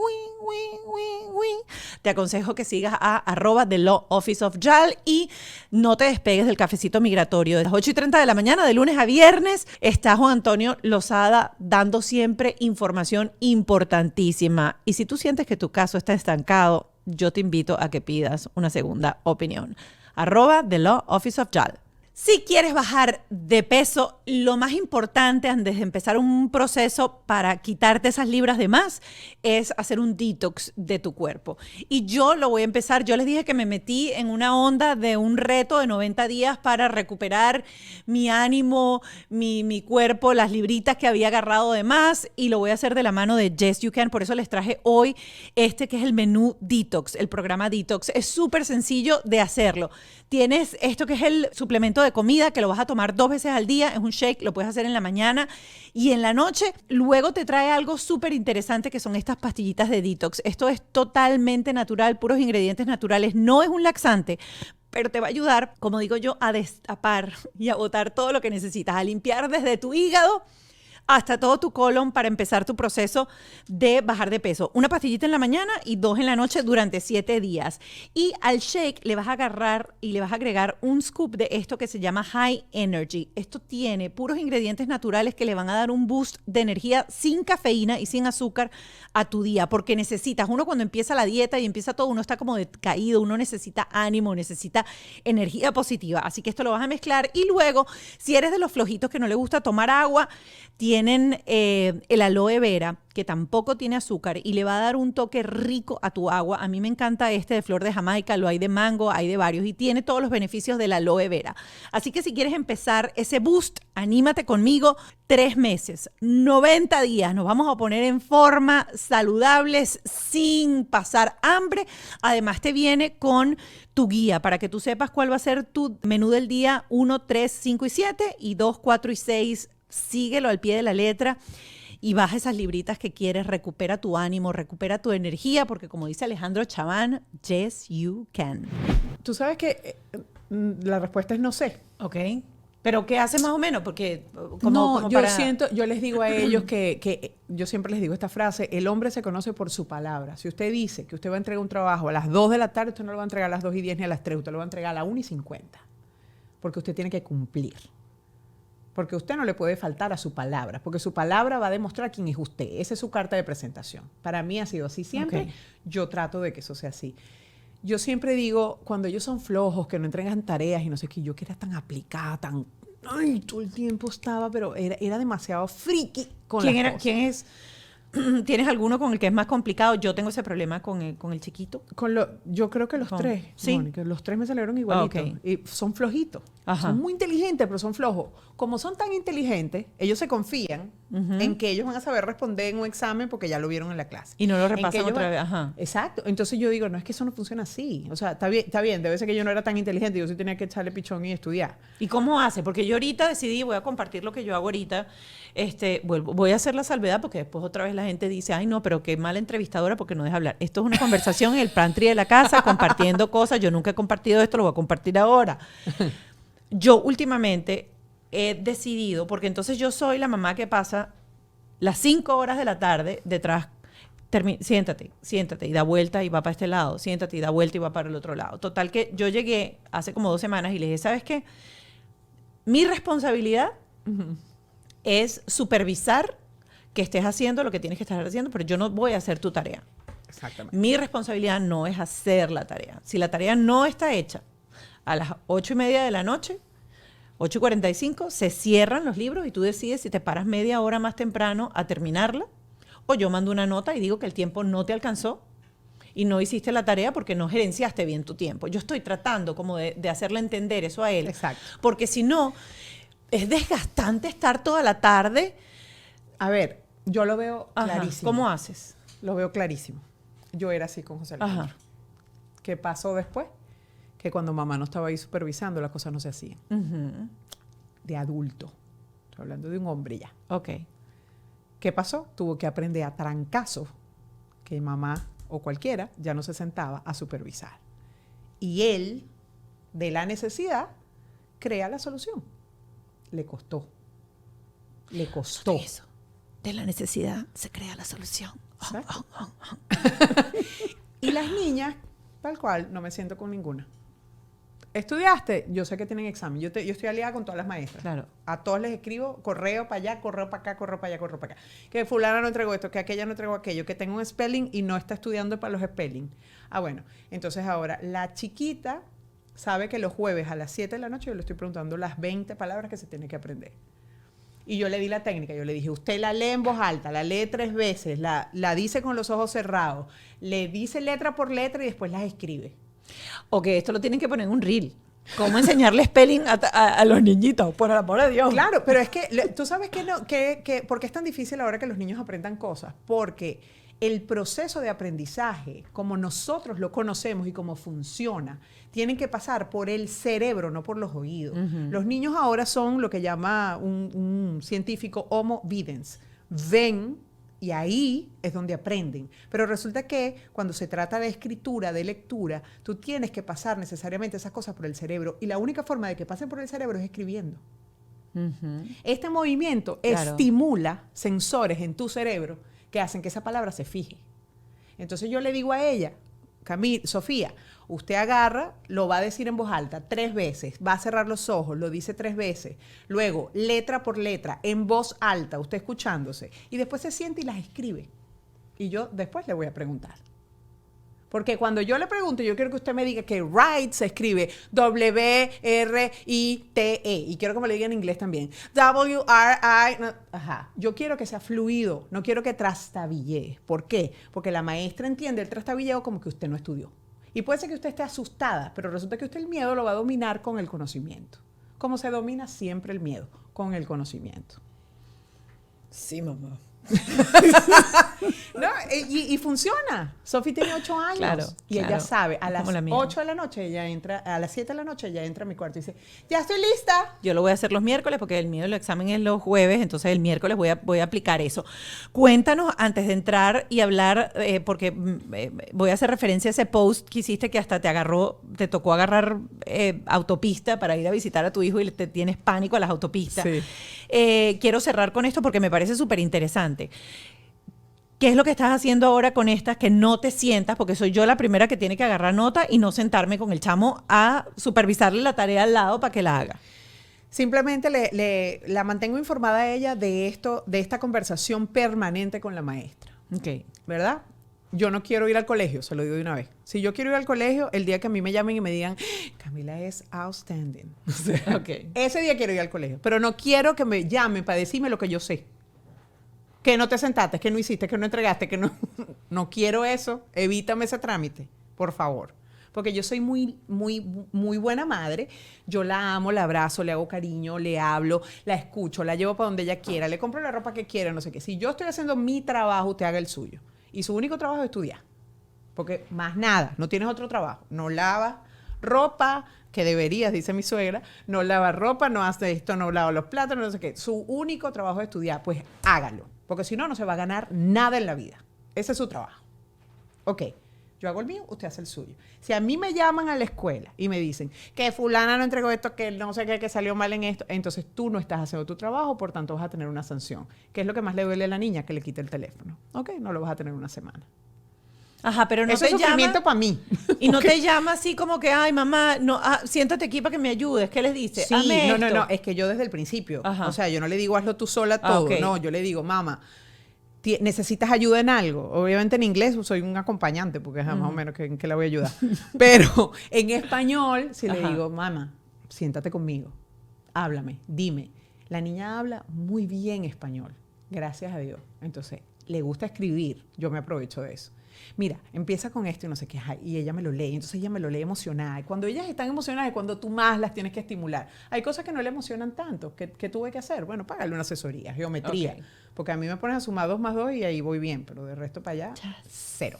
te aconsejo que sigas a @The Law Office of JAL y no te despegues del cafecito migratorio. De las 8:30 de la mañana, de lunes a viernes, está Juan Antonio Lozada dando siempre información importantísima. Y si tú sientes que tu caso está estancado, yo te invito a que pidas una segunda opinión. @The Law Office of JAL. Si quieres bajar de peso, lo más importante antes de empezar un proceso para quitarte esas libras de más es hacer un detox de tu cuerpo. Y yo lo voy a empezar. Yo les dije que me metí en una onda de un reto de 90 días para recuperar mi ánimo, mi cuerpo, las libritas que había agarrado de más, y lo voy a hacer de la mano de Yes You Can. Por eso les traje hoy que es el menú Detox, el programa Detox. Es súper sencillo de hacerlo. Tienes esto que es el suplemento de comida, que lo vas a tomar 2 veces al día. Es un shake, lo puedes hacer en la mañana y en la noche. Luego te trae algo súper interesante, que son estas pastillitas de detox. Esto es totalmente natural, puros ingredientes naturales. No es un laxante, pero te va a ayudar, como digo yo, a destapar y a botar todo lo que necesitas, a limpiar desde tu hígado hasta todo tu colon para empezar tu proceso de bajar de peso. Una pastillita en la mañana y 2 en la noche durante 7 días. Y al shake le vas a agarrar y le vas a agregar un scoop de esto que se llama High Energy. Esto tiene puros ingredientes naturales que le van a dar un boost de energía sin cafeína y sin azúcar a tu día, porque necesitas, uno cuando empieza la dieta y empieza todo, uno está como decaído, uno necesita ánimo, necesita energía positiva. Así que esto lo vas a mezclar y luego, si eres de los flojitos que no le gusta tomar agua, tienen el aloe vera, que tampoco tiene azúcar y le va a dar un toque rico a tu agua. A mí me encanta este de flor de Jamaica, lo hay de mango, hay de varios y tiene todos los beneficios del aloe vera. Así que si quieres empezar ese boost, anímate conmigo. 3 meses, 90 días, nos vamos a poner en forma, saludables, sin pasar hambre. Además te viene con tu guía para que tú sepas cuál va a ser tu menú del día 1, 3, 5 y 7 y 2, 4 y 6. Síguelo al pie de la letra y baja esas libritas que quieres, recupera tu ánimo, recupera tu energía, porque como dice Alejandro Chaván, yes you can. Tú sabes que la respuesta es no sé. Ok. ¿Pero qué hace más o menos? Porque yo les digo a ellos que yo siempre les digo esta frase: el hombre se conoce por su palabra. Si usted dice que usted va a entregar un trabajo a las 2 de la tarde, usted no lo va a entregar a las 2:10 ni a las 3, usted lo va a entregar a las 1:50. Porque usted tiene que cumplir. Porque usted no le puede faltar a su palabra, porque su palabra va a demostrar quién es usted. Esa es su carta de presentación. Para mí ha sido así siempre. Okay. Yo trato de que eso sea así. Yo siempre digo, cuando ellos son flojos, que no entregan tareas y no sé qué, yo que era tan aplicada, tan... Ay, todo el tiempo estaba, pero era demasiado friki con las cosas. ¿Quién es? ¿Tienes alguno con el que es más complicado? Yo tengo ese problema con el chiquito. Yo creo que los tres, ¿sí? Mónica, los tres me salieron igualitos. Okay. Y son flojitos. Ajá. Son muy inteligentes, pero son flojos. Como son tan inteligentes, ellos se confían en que ellos van a saber responder en un examen porque ya lo vieron en la clase. Y no lo repasan otra vez. Ajá. Exacto. Entonces yo digo, no, es que eso no funciona así. O sea, está bien. Debe ser que yo no era tan inteligente. Yo sí tenía que echarle pichón y estudiar. ¿Y cómo hace? Porque yo ahorita decidí, voy a compartir lo que yo hago ahorita. Voy a hacer la salvedad porque después otra vez la gente dice, ay no, pero qué mala entrevistadora porque no deja hablar. Esto es una conversación en el pantry de la casa, compartiendo cosas. Yo nunca he compartido esto, lo voy a compartir ahora. Yo últimamente he decidido, porque entonces yo soy la mamá que pasa las 5 horas de la tarde detrás, siéntate y da vuelta y va para este lado, siéntate y da vuelta y va para el otro lado. Total que yo llegué hace como 2 semanas y le dije, ¿sabes qué? Mi responsabilidad es supervisar que estés haciendo lo que tienes que estar haciendo, pero yo no voy a hacer tu tarea. Exactamente. Mi responsabilidad no es hacer la tarea. Si la tarea no está hecha a las 8:30 de la noche, 8:45, se cierran los libros y tú decides si te paras media hora más temprano a terminarla, o yo mando una nota y digo que el tiempo no te alcanzó y no hiciste la tarea porque no gerenciaste bien tu tiempo. Yo estoy tratando como de hacerle entender eso a él. Exacto. Porque si no, es desgastante estar toda la tarde. A ver, yo lo veo clarísimo. ¿Cómo haces? Lo veo clarísimo. Yo era así con José Alejandro. Ajá. ¿Qué pasó después? Que cuando mamá no estaba ahí supervisando, las cosas no se hacían. De adulto. Estoy hablando de un hombre ya. Ok. ¿Qué pasó? Tuvo que aprender a trancazos que mamá o cualquiera ya no se sentaba a supervisar. Y él, de la necesidad, crea la solución. Le costó. Eso. De la necesidad se crea la solución. Y las niñas, tal cual, no me siento con ninguna. ¿Estudiaste? Yo sé que tienen examen. Yo estoy aliada con todas las maestras. Claro. A todos les escribo correo para allá, correo para acá, correo para allá, correo para acá. Que fulana no entregó esto, que aquella no entregó aquello, que tengo un spelling y no está estudiando para los spelling. Ah, bueno. Entonces ahora, la chiquita sabe que los jueves a las 7 de la noche yo le estoy preguntando las 20 palabras que se tiene que aprender. Y yo le di la técnica, yo le dije, usted la lee en voz alta, la lee 3 veces, la dice con los ojos cerrados, le dice letra por letra y después las escribe. O que esto lo tienen que poner en un reel. ¿Cómo enseñarle spelling a los niñitos? Por el amor de Dios. Claro, pero es que tú sabes ¿por qué es tan difícil ahora que los niños aprendan cosas? Porque el proceso de aprendizaje, como nosotros lo conocemos y cómo funciona, tienen que pasar por el cerebro, no por los oídos. Los niños ahora son lo que llama un científico homo videns. Ven y ahí es donde aprenden. Pero resulta que cuando se trata de escritura, de lectura, tú tienes que pasar necesariamente esas cosas por el cerebro. Y la única forma de que pasen por el cerebro es escribiendo. Este movimiento estimula sensores en tu cerebro que hacen que esa palabra se fije. Entonces yo le digo a ella, Sofía, usted agarra, lo va a decir en voz alta 3 veces, va a cerrar los ojos, lo dice 3 veces, luego letra por letra, en voz alta, usted escuchándose, y después se siente y las escribe. Y yo después le voy a preguntar. Porque cuando yo le pregunto, yo quiero que usted me diga que write se escribe W-R-I-T-E. Y quiero que me lo diga en inglés también. W-R-I... No, ajá. Yo quiero que sea fluido. No quiero que trastabille. ¿Por qué? Porque la maestra entiende el trastabilleo como que usted no estudió. Y puede ser que usted esté asustada, pero resulta que usted el miedo lo va a dominar con el conocimiento. ¿Cómo se domina siempre el miedo? Con el conocimiento. Sí, mamá. No, y funciona. Sofi tiene 8 años. Claro, y ella sabe, a las 8 de la noche ella entra, a las 7 de la noche ella entra a mi cuarto y dice, ya estoy lista. Yo lo voy a hacer los miércoles porque el mío del examen es los jueves, entonces el miércoles voy a aplicar eso. Cuéntanos antes de entrar y hablar, porque voy a hacer referencia a ese post que hiciste que hasta te tocó agarrar autopista para ir a visitar a tu hijo y te tienes pánico a las autopistas. Sí. Quiero cerrar con esto porque me parece súper interesante. ¿Qué es lo que estás haciendo ahora con estas que no te sientas? Porque soy yo la primera que tiene que agarrar nota y no sentarme con el chamo a supervisarle la tarea al lado para que la haga. Simplemente la mantengo informada a ella de esta conversación permanente con la maestra. Okay. ¿Verdad? Yo no quiero ir al colegio, se lo digo de una vez. Si yo quiero ir al colegio, el día que a mí me llamen y me digan, Camila es outstanding. O sea, Okay. Ese día quiero ir al colegio. Pero no quiero que me llamen para decirme lo que yo sé. Que no te sentaste, que no hiciste, que no entregaste, que no... No quiero eso. Evítame ese trámite, por favor. Porque yo soy muy, muy, muy buena madre. Yo la amo, la abrazo, le hago cariño, le hablo, la escucho, la llevo para donde ella quiera, le compro la ropa que quiera, no sé qué. Si yo estoy haciendo mi trabajo, usted haga el suyo. Y su único trabajo es estudiar. Porque más nada, no tienes otro trabajo. No lavas ropa, que deberías, dice mi suegra, no lava ropa, no hace esto, no lava los platos, no sé qué. Su único trabajo es estudiar, pues hágalo. Porque si no, no se va a ganar nada en la vida. Ese es su trabajo. Ok, yo hago el mío, usted hace el suyo. Si a mí me llaman a la escuela y me dicen que fulana no entregó esto, que no sé qué, que salió mal en esto, entonces tú no estás haciendo tu trabajo, por tanto vas a tener una sanción. ¿Qué es lo que más le duele a la niña? Que le quite el teléfono. Ok, no lo vas a tener una semana. Ajá, pero no Eso te es sufrimiento llama para mí. y no te llama así como que, ay, mamá, no, siéntate aquí para que me ayudes. ¿Qué les dice? Sí, Hazme no, esto. es que yo desde el principio, Ajá. o sea, yo no le digo hazlo tú sola todo, ok. no, yo le digo, mamá, ¿necesitas ayuda en algo? Obviamente en inglés soy un acompañante, porque es más o menos que la voy a ayudar. Pero en español, si le Ajá. digo, mamá, siéntate conmigo, háblame, dime. La niña habla muy bien español, gracias a Dios. Entonces, le gusta escribir, yo me aprovecho de eso. Mira, empieza con esto y no sé qué, y ella me lo lee, entonces ella me lo lee emocionada. Y cuando ellas están emocionadas es cuando tú más las tienes que estimular. Hay cosas que no le emocionan tanto. ¿Qué tuve que hacer? Bueno, págale una asesoría, geometría. Ok. Porque a mí me pones a sumar 2 más 2 y ahí voy bien, pero de resto para allá, cero.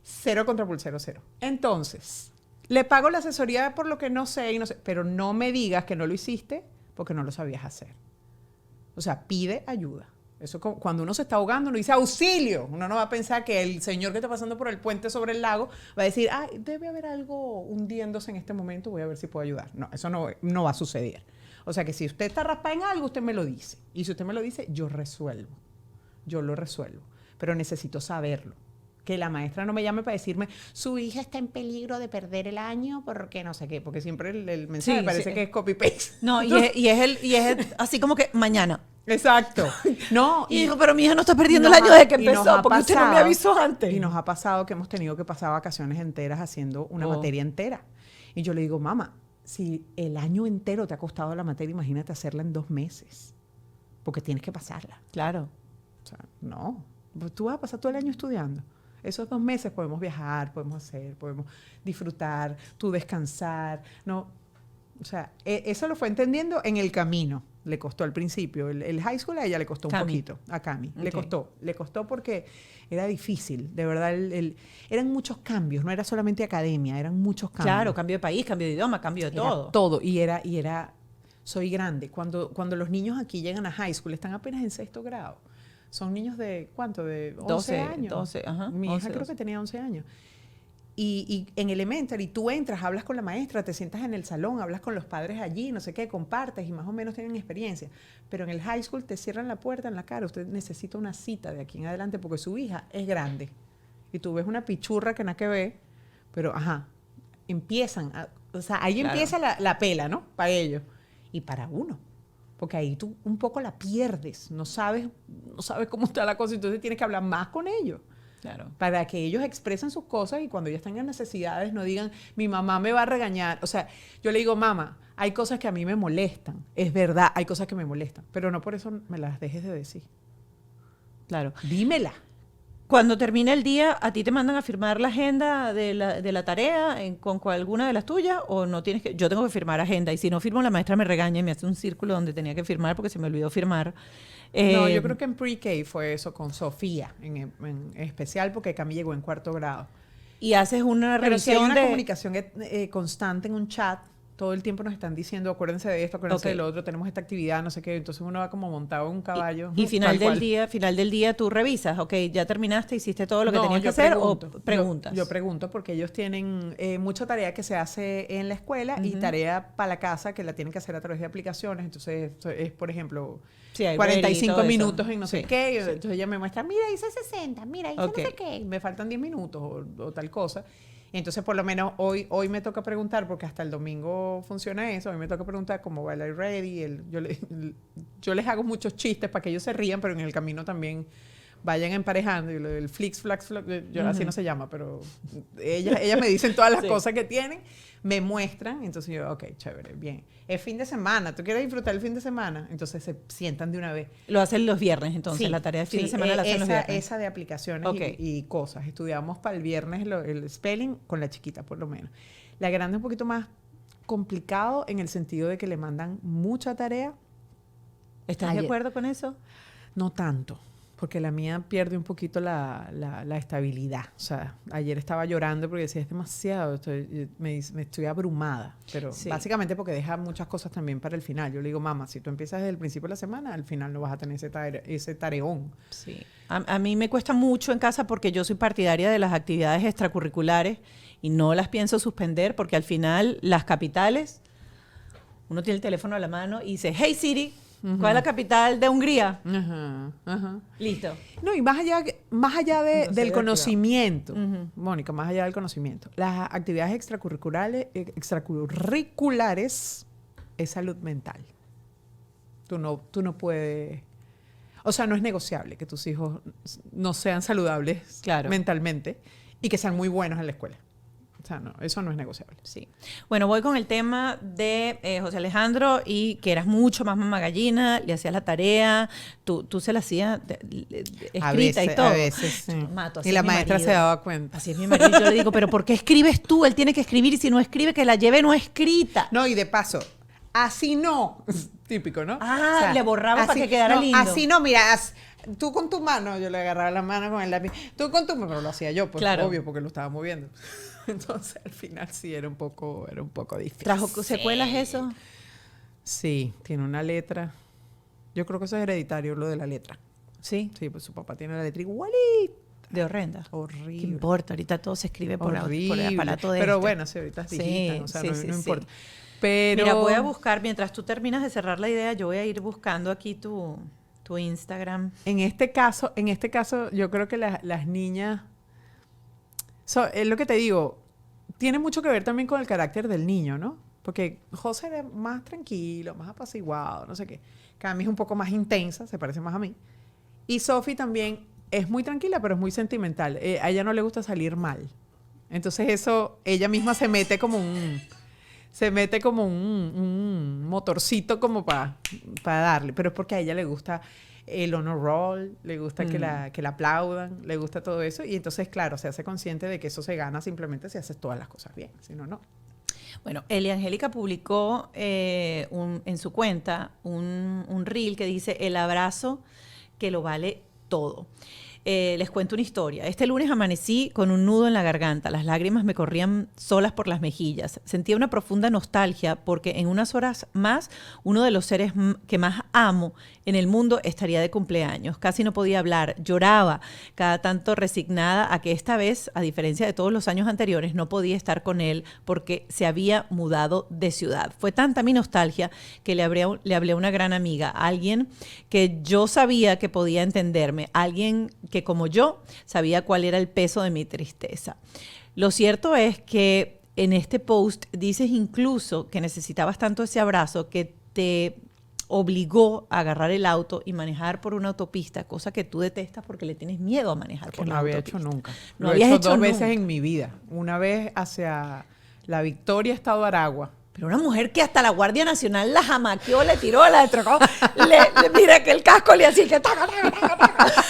Cero contra pulsero, cero. Entonces, le pago la asesoría por lo que no sé y no sé, pero no me digas que no lo hiciste porque no lo sabías hacer. O sea, pide ayuda. Eso cuando uno se está ahogando, uno dice auxilio. Uno no va a pensar que el señor que está pasando por el puente sobre el lago va a decir, ay, debe haber algo hundiéndose en este momento, voy a ver si puedo ayudar. No, eso no va a suceder. O sea que si usted está raspada en algo, usted me lo dice. Y si usted me lo dice, yo resuelvo. Yo lo resuelvo. Pero necesito saberlo. Que la maestra no me llame para decirme, su hija está en peligro de perder el año porque no sé qué. Porque siempre el mensaje Sí, parece sí. que es copy-paste. No, y es así como que mañana. Exacto. No, Y digo, pero mi hija no está perdiendo el nos año ha- desde que y nos empezó, ha porque usted no me pasado- avisó antes. Y nos ha pasado que hemos tenido que pasar vacaciones enteras haciendo una Oh. materia entera. Y yo le digo, mamá, si el año entero te ha costado la materia, imagínate hacerla en 2 meses, porque tienes que pasarla. Claro. O sea, no, pues tú vas a pasar todo el año estudiando. Esos 2 meses podemos viajar, podemos disfrutar, tú descansar, ¿no? O sea, eso lo fue entendiendo en el camino. Le costó al principio. El high school a ella le costó un poquito, a Cami. Okay. Le costó porque era difícil. De verdad, eran muchos cambios. No era solamente academia, eran muchos cambios. Claro, cambio de país, cambio de idioma, cambio de todo. Todo. Y era, soy grande. Cuando los niños aquí llegan a high school, están apenas en 6º grado. Son niños de, ¿cuánto? De 11 años. 12, ajá. Mi 11, hija creo 12. que tenía 11 años. Y en elementary tú entras, hablas con la maestra, te sientas en el salón, hablas con los padres allí, no sé qué, compartes y más o menos tienen experiencia. Pero en el high school te cierran la puerta en la cara. Usted necesita una cita de aquí en adelante porque su hija es grande. Y tú ves una pichurra que nada que ver, pero empiezan. O sea, ahí Claro. empieza la pela, ¿no? Para ellos. Y para uno. Porque ahí tú un poco la pierdes. No sabes cómo está la cosa. Entonces tienes que hablar más con ellos. Claro. Para que ellos expresen sus cosas y cuando ellos tengan necesidades no digan, mi mamá me va a regañar. O sea, yo le digo, mamá, hay cosas que a mí me molestan. Es verdad, hay cosas que me molestan. Pero no por eso me las dejes de decir. Claro. Dímela. Cuando termina el día, ¿a ti te mandan a firmar la agenda de la tarea con alguna de las tuyas o no tienes que? Yo tengo que firmar agenda y si no firmo la maestra me regaña y me hace un círculo donde tenía que firmar porque se me olvidó firmar. No, yo creo que en pre-K fue eso con Sofía en especial porque Cami llegó en 4º grado. Y haces una Pero si hay revisión una de... comunicación constante en un chat, todo el tiempo nos están diciendo, acuérdense de esto, acuérdense de lo otro, tenemos esta actividad, no sé qué. Entonces uno va como montado en un caballo. Y tal cual. final del día tú revisas, ok, ya terminaste, hiciste todo lo que tenías que yo hacer pregunto. o preguntas. Yo pregunto porque ellos tienen mucha tarea que se hace en la escuela y tarea para la casa que la tienen que hacer a través de aplicaciones. Entonces es, por ejemplo, Sí, hay 45 todo eso. minutos en no sé Sí, qué. sí. Entonces ella me muestra, mira, hice 60, mira, hice Ok. no sé qué. Me faltan 10 minutos o tal cosa. Entonces, por lo menos hoy me toca preguntar, porque hasta el domingo funciona eso, hoy me toca preguntar cómo va el ready. Yo les hago muchos chistes para que ellos se rían, pero en el camino también vayan emparejando. Y el flix, flax, yo así no se llama, pero ellas me dicen todas las Sí. cosas que tienen, me muestran, entonces yo, ok, chévere, bien. Es fin de semana, ¿tú quieres disfrutar el fin de semana? Entonces se sientan de una vez. Lo hacen los viernes, entonces, Sí, la tarea de fin sí, de semana la hacen los viernes. esa de aplicaciones Ok. y cosas. Estudiamos para el viernes el spelling con la chiquita, por lo menos. La grande es un poquito más complicado en el sentido de que le mandan mucha tarea. ¿Estás de Ayer- acuerdo con eso? No tanto, porque la mía pierde un poquito la estabilidad. O sea, ayer estaba llorando porque decía, es demasiado, me estoy abrumada. Pero Sí. básicamente porque deja muchas cosas también para el final. Yo le digo, mamá, si tú empiezas desde el principio de la semana, al final no vas a tener ese tareón. Sí. A mí me cuesta mucho en casa porque yo soy partidaria de las actividades extracurriculares y no las pienso suspender porque al final las capitales, uno tiene el teléfono a la mano y dice, hey Siri, ¿cuál es la capital de Hungría? Ajá, ajá. Listo. No, y más allá Entonces, del ya, conocimiento, Ujú. Mónica, más allá del conocimiento, las actividades extracurriculares es salud mental. Tú no puedes, o sea, no es negociable que tus hijos no sean saludables Claro. mentalmente y que sean muy buenos en la escuela. O sea, no, eso no es negociable. Sí. Bueno, voy con el tema de José Alejandro y que eras mucho más mamá gallina, le hacías la tarea, tú se la hacías escrita y todo. A veces, sí. Mato, así Y la es mi maestra marido. se daba cuenta. Así es mi marido. Yo le digo, pero ¿por qué escribes tú? Él tiene que escribir y si no escribe, que la lleve no escrita. No, y de paso, así no. Típico, ¿no? Ah, le borraba para que quedara no, lindo. Así no, mira, tú con tu mano, yo le agarraba la mano con el lápiz. Tú con tu mano, pero lo hacía yo, pues Claro. obvio, porque lo estaba moviendo. Entonces, al final sí era un poco difícil. ¿Trajo secuelas eso? Sí, tiene una letra. Yo creo que eso es hereditario, lo de la letra. Sí, Sí, pues su papá tiene la letra igualita. de horrenda. Horrible. ¿Qué importa? Ahorita todo se escribe por el Horrible. aparato de Pero este. bueno, sí, ahorita es Sí, digital, o sea, sí, no, sí, no sí. importa. Pero Mira, voy a buscar, mientras tú terminas de cerrar la idea, yo voy a ir buscando aquí tu Instagram. En este caso, yo creo que las niñas, es lo que te digo, tiene mucho que ver también con el carácter del niño, ¿no? Porque José era más tranquilo, más apaciguado, no sé qué. Cami es un poco más intensa, se parece más a mí. Y Sophie también es muy tranquila, pero es muy sentimental. A ella no le gusta salir mal. Entonces eso, ella misma se mete como se mete como un motorcito como para darle, pero es porque a ella le gusta el honor roll, le gusta que la aplaudan, le gusta todo eso, y entonces, claro, se hace consciente de que eso se gana simplemente si haces todas las cosas bien, si no, no. Bueno, Eliangélica publicó en su cuenta un reel que dice el abrazo que lo vale todo. Les cuento una historia. Este lunes amanecí con un nudo en la garganta. Las lágrimas me corrían solas por las mejillas. Sentía una profunda nostalgia porque en unas horas más uno de los seres que más amo en el mundo estaría de cumpleaños. Casi no podía hablar. Lloraba cada tanto resignada a que esta vez, a diferencia de todos los años anteriores, no podía estar con él porque se había mudado de ciudad. Fue tanta mi nostalgia que le hablé a una gran amiga, alguien que yo sabía que podía entenderme, alguien que como yo sabía cuál era el peso de mi tristeza. Lo cierto es que en este post dices incluso que necesitabas tanto ese abrazo que te obligó a agarrar el auto y manejar por una autopista, cosa que tú detestas porque le tienes miedo a manejar por la autopista. Que no había hecho nunca. No lo habías he hecho dos nunca. veces en mi vida. Una vez hacia La Victoria, Estado Aragua. Pero una mujer que hasta la Guardia Nacional la jamaqueó, le tiró, la destrocó, mira que el casco le hacía que taca, taca, taca, taca.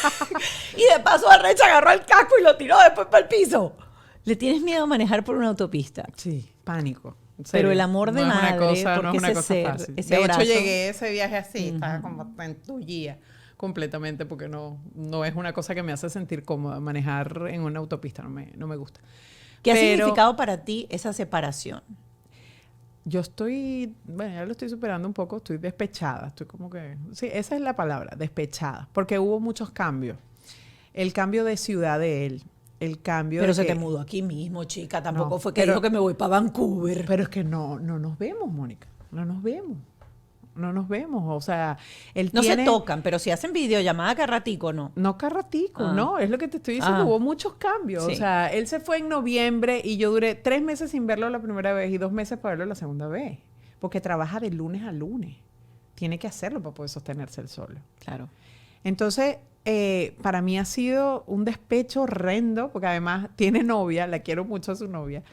Y de paso arrecha agarró el casco y lo tiró después para el piso. ¿Le tienes miedo a manejar por una autopista? Sí, pánico. Pero el amor de madre, no es porque una ese cosa ser, fácil. ese De abrazo. hecho, llegué ese viaje así, estaba como en tu guía completamente, porque no es una cosa que me hace sentir cómoda. Manejar en una autopista no me gusta. ¿Qué ha significado para ti esa separación? Yo ya lo estoy superando un poco, estoy despechada, estoy como que, sí, esa es la palabra, despechada, porque hubo muchos cambios. El cambio de ciudad de él, el cambio Pero de se que, te mudó aquí mismo, chica, tampoco No, fue que pero- dijo que me voy para Vancouver. Pero es que no nos vemos, Mónica, no nos vemos, o sea, él No tiene... se tocan, pero si hacen videollamada cada ratico, ¿no? No carratico, Ah. no, es lo que te estoy diciendo, Ah. hubo muchos cambios. Sí. O sea, él se fue en noviembre y yo duré 3 meses sin verlo la primera vez y 2 meses para verlo la segunda vez. Porque trabaja de lunes a lunes. Tiene que hacerlo para poder sostenerse él solo. Claro. Entonces, para mí ha sido un despecho horrendo, porque además tiene novia, la quiero mucho a su novia,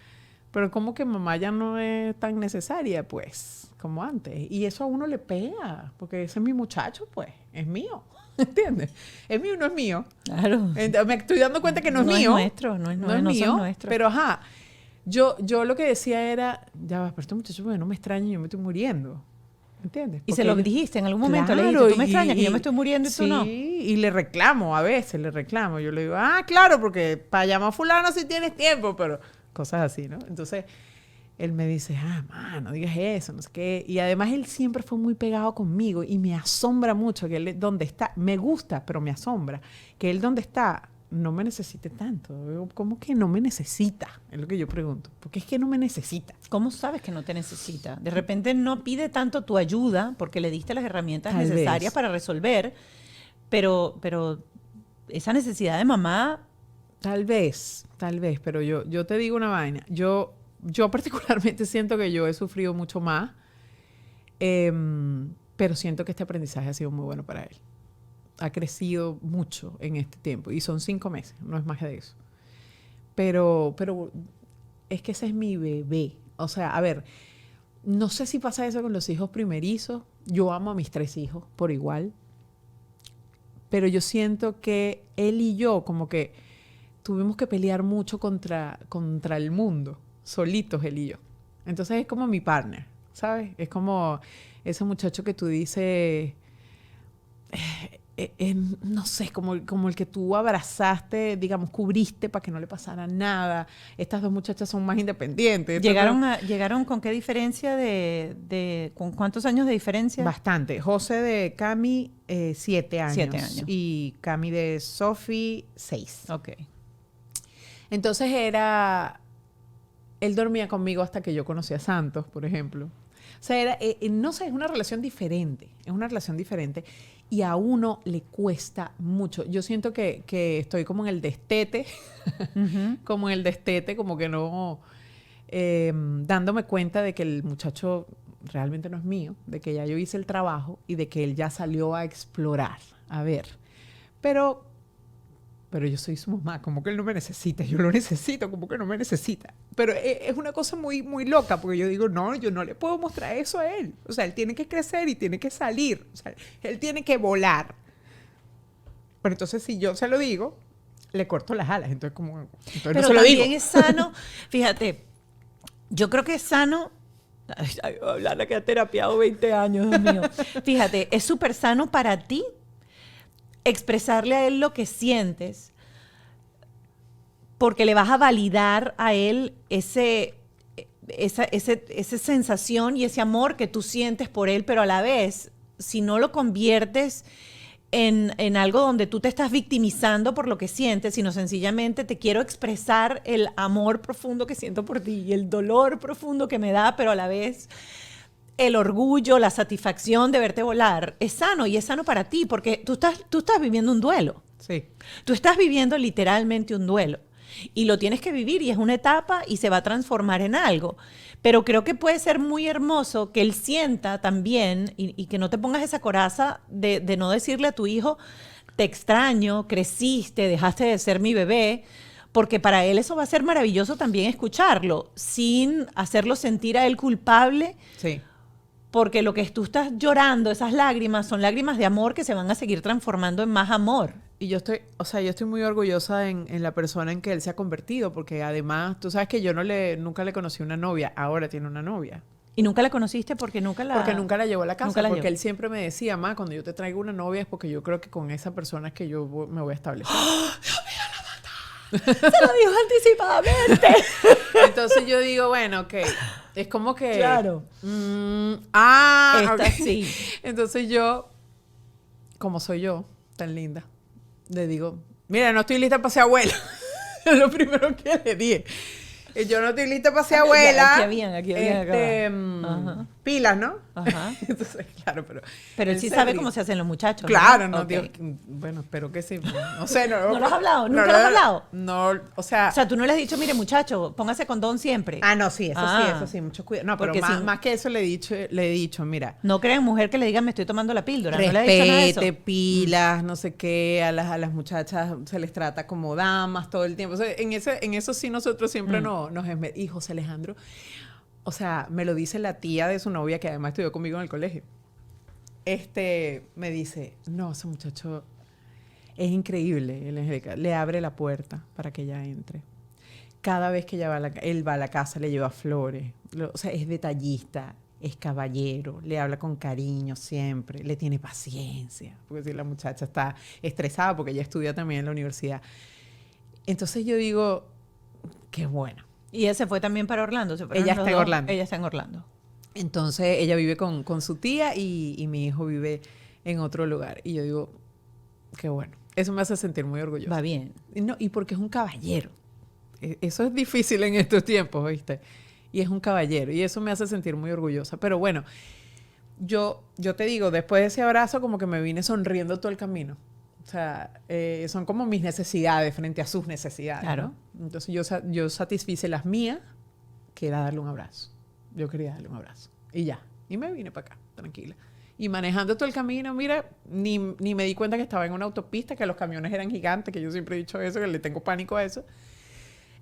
pero como que mamá ya no es tan necesaria, pues, como antes. Y eso a uno le pega, porque ese es mi muchacho, pues, es mío. ¿Entiendes? Es mío, no es mío. Claro. Me estoy dando cuenta que no es No es mío. nuestro, no son mío, nuestros. pero ajá. Yo lo que decía era, ya va, pero este muchacho porque no me extraña y yo me estoy muriendo. ¿Entiendes? Y se Porque lo dijiste en algún momento, le Claro, dijiste, tú me extrañas, que yo me estoy muriendo y sí, tú no. y le reclamo, a veces le reclamo. Yo le digo, claro, porque para llamar a fulano sí tienes tiempo, pero cosas así, ¿no? Entonces, él me dice, no digas eso, no sé qué. Y además él siempre fue muy pegado conmigo y me asombra mucho que él donde está, me gusta, pero me asombra, que él donde está no me necesite tanto. ¿Cómo que no me necesita? Es lo que yo pregunto. Porque es que no me necesita. ¿Cómo sabes que no te necesita? De repente no pide tanto tu ayuda porque le diste las herramientas Tal necesarias vez. para resolver, pero esa necesidad de mamá, Tal vez, pero yo te digo una vaina. Yo particularmente siento que yo he sufrido mucho más, pero siento que este aprendizaje ha sido muy bueno para él. Ha crecido mucho en este tiempo y son 5 meses, no es más de eso. Pero es que ese es mi bebé. O sea, a ver, no sé si pasa eso con los hijos primerizos. Yo amo a mis 3 hijos por igual. Pero yo siento que él y yo como que tuvimos que pelear mucho contra el mundo, solitos él y yo. Entonces es como mi partner, ¿sabes? Es como ese muchacho que tú dices... no sé, como el que tú abrazaste, digamos, cubriste para que no le pasara nada. Estas 2 muchachas son más independientes. ¿llegaron con qué diferencia con cuántos años de diferencia? Bastante. José de Cami, 7 años. 7 años. Y Cami de Sofi, 6. Ok. Entonces él dormía conmigo hasta que yo conocí a Santos, por ejemplo. O sea, no sé, es una relación diferente. Y a uno le cuesta mucho. Yo siento que estoy como en el destete, como que no, dándome cuenta de que el muchacho realmente no es mío, de que ya yo hice el trabajo y de que él ya salió a explorar, a ver. Pero pero yo soy su mamá, como que él no me necesita, yo lo necesito, como que no me necesita. Pero es una cosa muy, muy loca, porque yo digo, no, yo no le puedo mostrar eso a él. O sea, él tiene que crecer y tiene que salir. O sea, él tiene que volar. Pero entonces, si yo se lo digo, le corto las alas. Entonces, pero no se lo digo. también es sano, fíjate, yo creo que es sano. Ay, Lana, que ha terapiado 20 años, Dios mío. Fíjate, es súper sano para ti expresarle a él lo que sientes, porque le vas a validar a él esa sensación y ese amor que tú sientes por él, pero a la vez, si no lo conviertes en algo donde tú te estás victimizando por lo que sientes, sino sencillamente te quiero expresar el amor profundo que siento por ti y el dolor profundo que me da, pero a la vez el orgullo, la satisfacción de verte volar, es sano y es sano para ti, porque tú estás viviendo un duelo. Sí. Tú estás viviendo literalmente un duelo y lo tienes que vivir y es una etapa y se va a transformar en algo. Pero creo que puede ser muy hermoso que él sienta también y que no te pongas esa coraza de no decirle a tu hijo, te extraño, creciste, dejaste de ser mi bebé, porque para él eso va a ser maravilloso también escucharlo, sin hacerlo sentir a él culpable. Sí. Porque lo que tú estás llorando, esas lágrimas, son lágrimas de amor que se van a seguir transformando en más amor. Y yo estoy muy orgullosa en la persona en que él se ha convertido, porque además, tú sabes que yo nunca le conocí una novia, ahora tiene una novia. ¿Y nunca la conociste porque nunca la llevó a la casa? Nunca la porque llevó. él siempre me decía, ma, cuando yo te traigo una novia es porque yo creo que con esa persona es que yo me voy a establecer. Se lo dijo anticipadamente. Entonces yo digo, bueno, ok, es como que... Claro. Esta Esta sí. Entonces yo, como soy yo, tan linda, le digo, mira, no estoy lista para ser abuela. Es lo primero que le dije. Yo no estoy lista para ser abuela. Aquí habían acá. Pilas, ¿no? Ajá. Entonces, claro, pero él sí sabe cómo se hacen los muchachos. Claro, no, Okay. Dios, bueno, espero que sí. No sé, no. ¿No lo has hablado? ¿Nunca lo has hablado? No, o sea, tú no le has dicho, mire, muchacho, póngase condón siempre. no, sí, eso sí, mucho cuidado. No, pero más que eso le he dicho, mira. No crean mujer que le diga, me estoy tomando la píldora. No le he dicho nada de eso. Respete, pilas, no sé qué, a las muchachas se les trata como damas todo el tiempo. O sea, en eso sí nosotros siempre nos y José Alejandro, o sea, me lo dice la tía de su novia, que además estudió conmigo en el colegio. Me dice, no, ese muchacho es increíble, el Angélica. Le abre la puerta para que ella entre. Cada vez que él va a la casa, le lleva flores. O sea, es detallista, es caballero, le habla con cariño siempre, le tiene paciencia. Porque si la muchacha está estresada, porque ella estudia también en la universidad. Entonces yo digo, qué bueno. ¿Y ella se fue también para Orlando? Ella está en Orlando. Ella está en Orlando. Entonces ella vive con su tía y mi hijo vive en otro lugar. Y yo digo, qué bueno. Eso me hace sentir muy orgullosa. Va bien. Y porque es un caballero. Eso es difícil en estos tiempos, ¿viste? Y es un caballero. Y eso me hace sentir muy orgullosa. Pero bueno, yo te digo, después de ese abrazo como que me vine sonriendo todo el camino. O sea, son como mis necesidades frente a sus necesidades. Claro. ¿No? Entonces yo satisfice las mías, que era darle un abrazo. Yo quería darle un abrazo. Y ya. Y me vine para acá, tranquila. Y manejando todo el camino, mira, ni me di cuenta que estaba en una autopista, que los camiones eran gigantes, que yo siempre he dicho eso, que le tengo pánico a eso.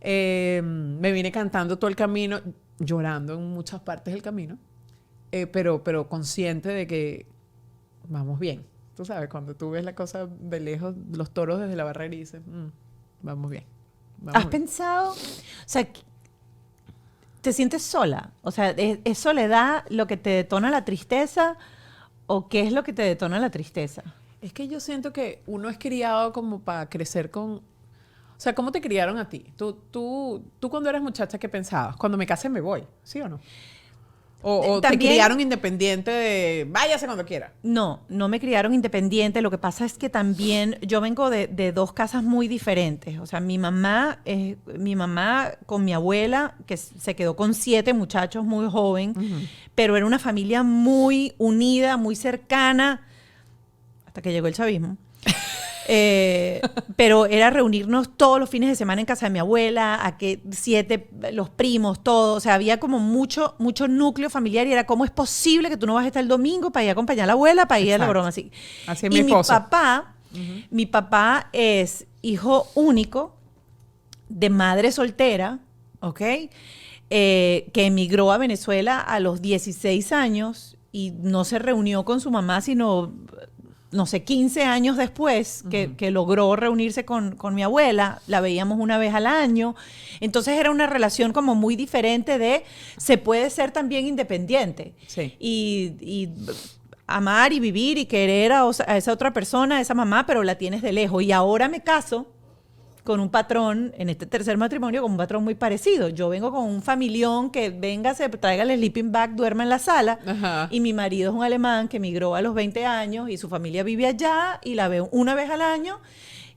Me vine cantando todo el camino, llorando en muchas partes del camino, pero consciente de que vamos bien. Tú sabes, cuando tú ves la cosa de lejos, los toros desde la barrera y dices, vamos bien. ¿Has pensado? O sea, ¿te sientes sola? O sea, ¿es soledad lo que te detona la tristeza o qué es lo que te detona la tristeza? Es que yo siento que uno es criado como para crecer con... O sea, ¿cómo te criaron a ti? Tú cuando eras muchacha, ¿qué pensabas? Cuando me case me voy, ¿sí o no? ¿O te criaron independiente de váyase cuando quiera? No me criaron independiente. Lo que pasa es que también yo vengo de dos casas muy diferentes. O sea, mi mamá con mi abuela, que se quedó con 7 muchachos muy joven, pero era una familia muy unida, muy cercana, hasta que llegó el chavismo. Pero era reunirnos todos los fines de semana en casa de mi abuela, a que 7, los primos, todos. O sea, había como mucho núcleo familiar y era cómo es posible que tú no vas a estar el domingo para ir a acompañar a la abuela, para ir a la broma así. Así es y mi esposo. Mi papá es hijo único de madre soltera, ¿ok? Que emigró a Venezuela a los 16 años y no se reunió con su mamá sino, no sé, 15 años después que logró reunirse con mi abuela. La veíamos una vez al año. Entonces era una relación como muy diferente de se puede ser también independiente. Sí. Y amar y vivir y querer a esa otra persona, a esa mamá, pero la tienes de lejos. Y ahora me caso con un patrón, en este tercer matrimonio, con un patrón muy parecido. Yo vengo con un familión que venga, se traiga el sleeping bag, duerma en la sala. Ajá. Y mi marido es un alemán que emigró a los 20 años y su familia vive allá y la veo una vez al año.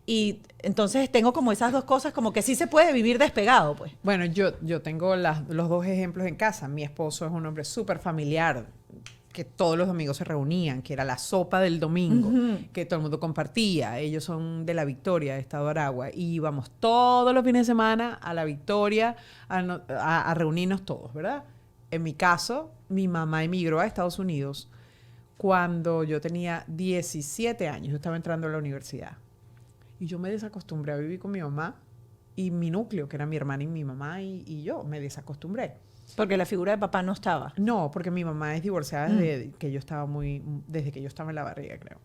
Y entonces tengo como esas dos cosas, como que sí se puede vivir despegado, pues. Bueno, yo tengo los dos ejemplos en casa. Mi esposo es un hombre súper familiar, que todos los domingos se reunían, que era la sopa del domingo, que todo el mundo compartía. Ellos son de La Victoria, de Estado de Aragua, y íbamos todos los fines de semana a La Victoria a reunirnos todos, ¿verdad? En mi caso, mi mamá emigró a Estados Unidos cuando yo tenía 17 años. Yo estaba entrando a la universidad. Y yo me desacostumbré a vivir con mi mamá y mi núcleo, que era mi hermana y mi mamá y yo, me desacostumbré. Porque la figura de papá no estaba. No, porque mi mamá es divorciada desde que yo estaba en la barriga, creo.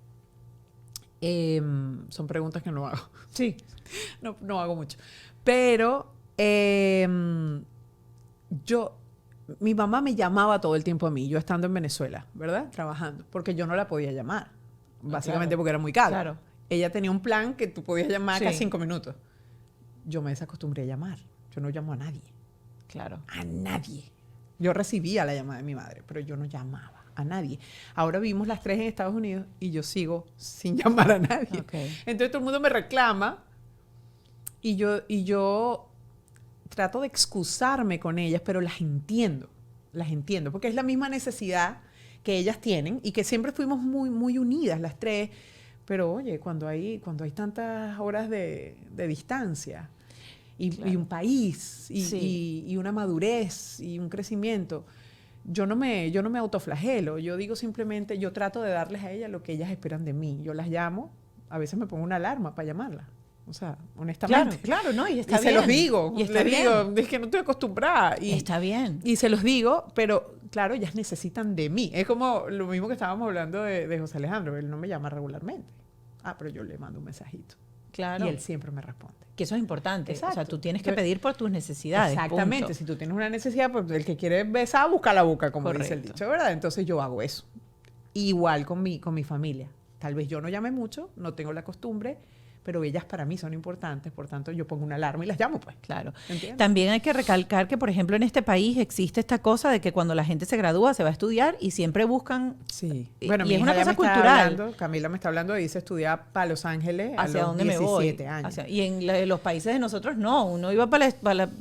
Son preguntas que no hago. Sí. No hago mucho. Pero mi mamá me llamaba todo el tiempo a mí, yo estando en Venezuela, ¿verdad? Trabajando, porque yo no la podía llamar, básicamente claro. porque era muy caro. Claro. Ella tenía un plan que tú podías llamar cada Sí. 5 minutos. Yo me desacostumbré a llamar. Yo no llamo a nadie. Claro. A nadie. Yo recibía la llamada de mi madre, pero yo no llamaba a nadie. Ahora vivimos las tres en Estados Unidos y yo sigo sin llamar a nadie. Okay. Entonces todo el mundo me reclama y yo trato de excusarme con ellas, pero las entiendo, porque es la misma necesidad que ellas tienen y que siempre fuimos muy, muy unidas las tres. Pero oye, cuando hay tantas horas de distancia y, claro. y un país Sí. y una madurez y un crecimiento, yo no me autoflagelo. Yo digo simplemente, yo trato de darles a ellas lo que ellas esperan de mí. Yo las llamo, a veces me pongo una alarma para llamarlas. O sea, honestamente. Claro, no, y está y bien. se los digo, Y está les bien. digo, es que no estoy acostumbrada. Y, Está bien. y se los digo, pero claro, ellas necesitan de mí. Es como lo mismo que estábamos hablando de José Alejandro. Él no me llama regularmente. Pero yo le mando un mensajito. Claro. Y él siempre me responde. Que eso es importante. Exacto. O sea, tú tienes que pedir por tus necesidades. Exactamente. Punto. Si tú tienes una necesidad, pues el que quiere besar, busca la boca, como dice el Correcto. dicho, ¿verdad? Entonces yo hago eso. Igual con mi familia. Tal vez yo no llame mucho, no tengo la costumbre, pero ellas para mí son importantes, por tanto yo pongo una alarma y las llamo, pues. Claro. ¿Entiendes? También hay que recalcar que, por ejemplo, en este país existe esta cosa de que cuando la gente se gradúa se va a estudiar y siempre buscan... Sí. Y- Bueno, y mi es hija una ya cosa me está cultural. hablando, Camila me está hablando de irse a estudiar para Los Ángeles a ¿Hacia los dónde 17 me voy? años. Y en los países de nosotros no. Uno iba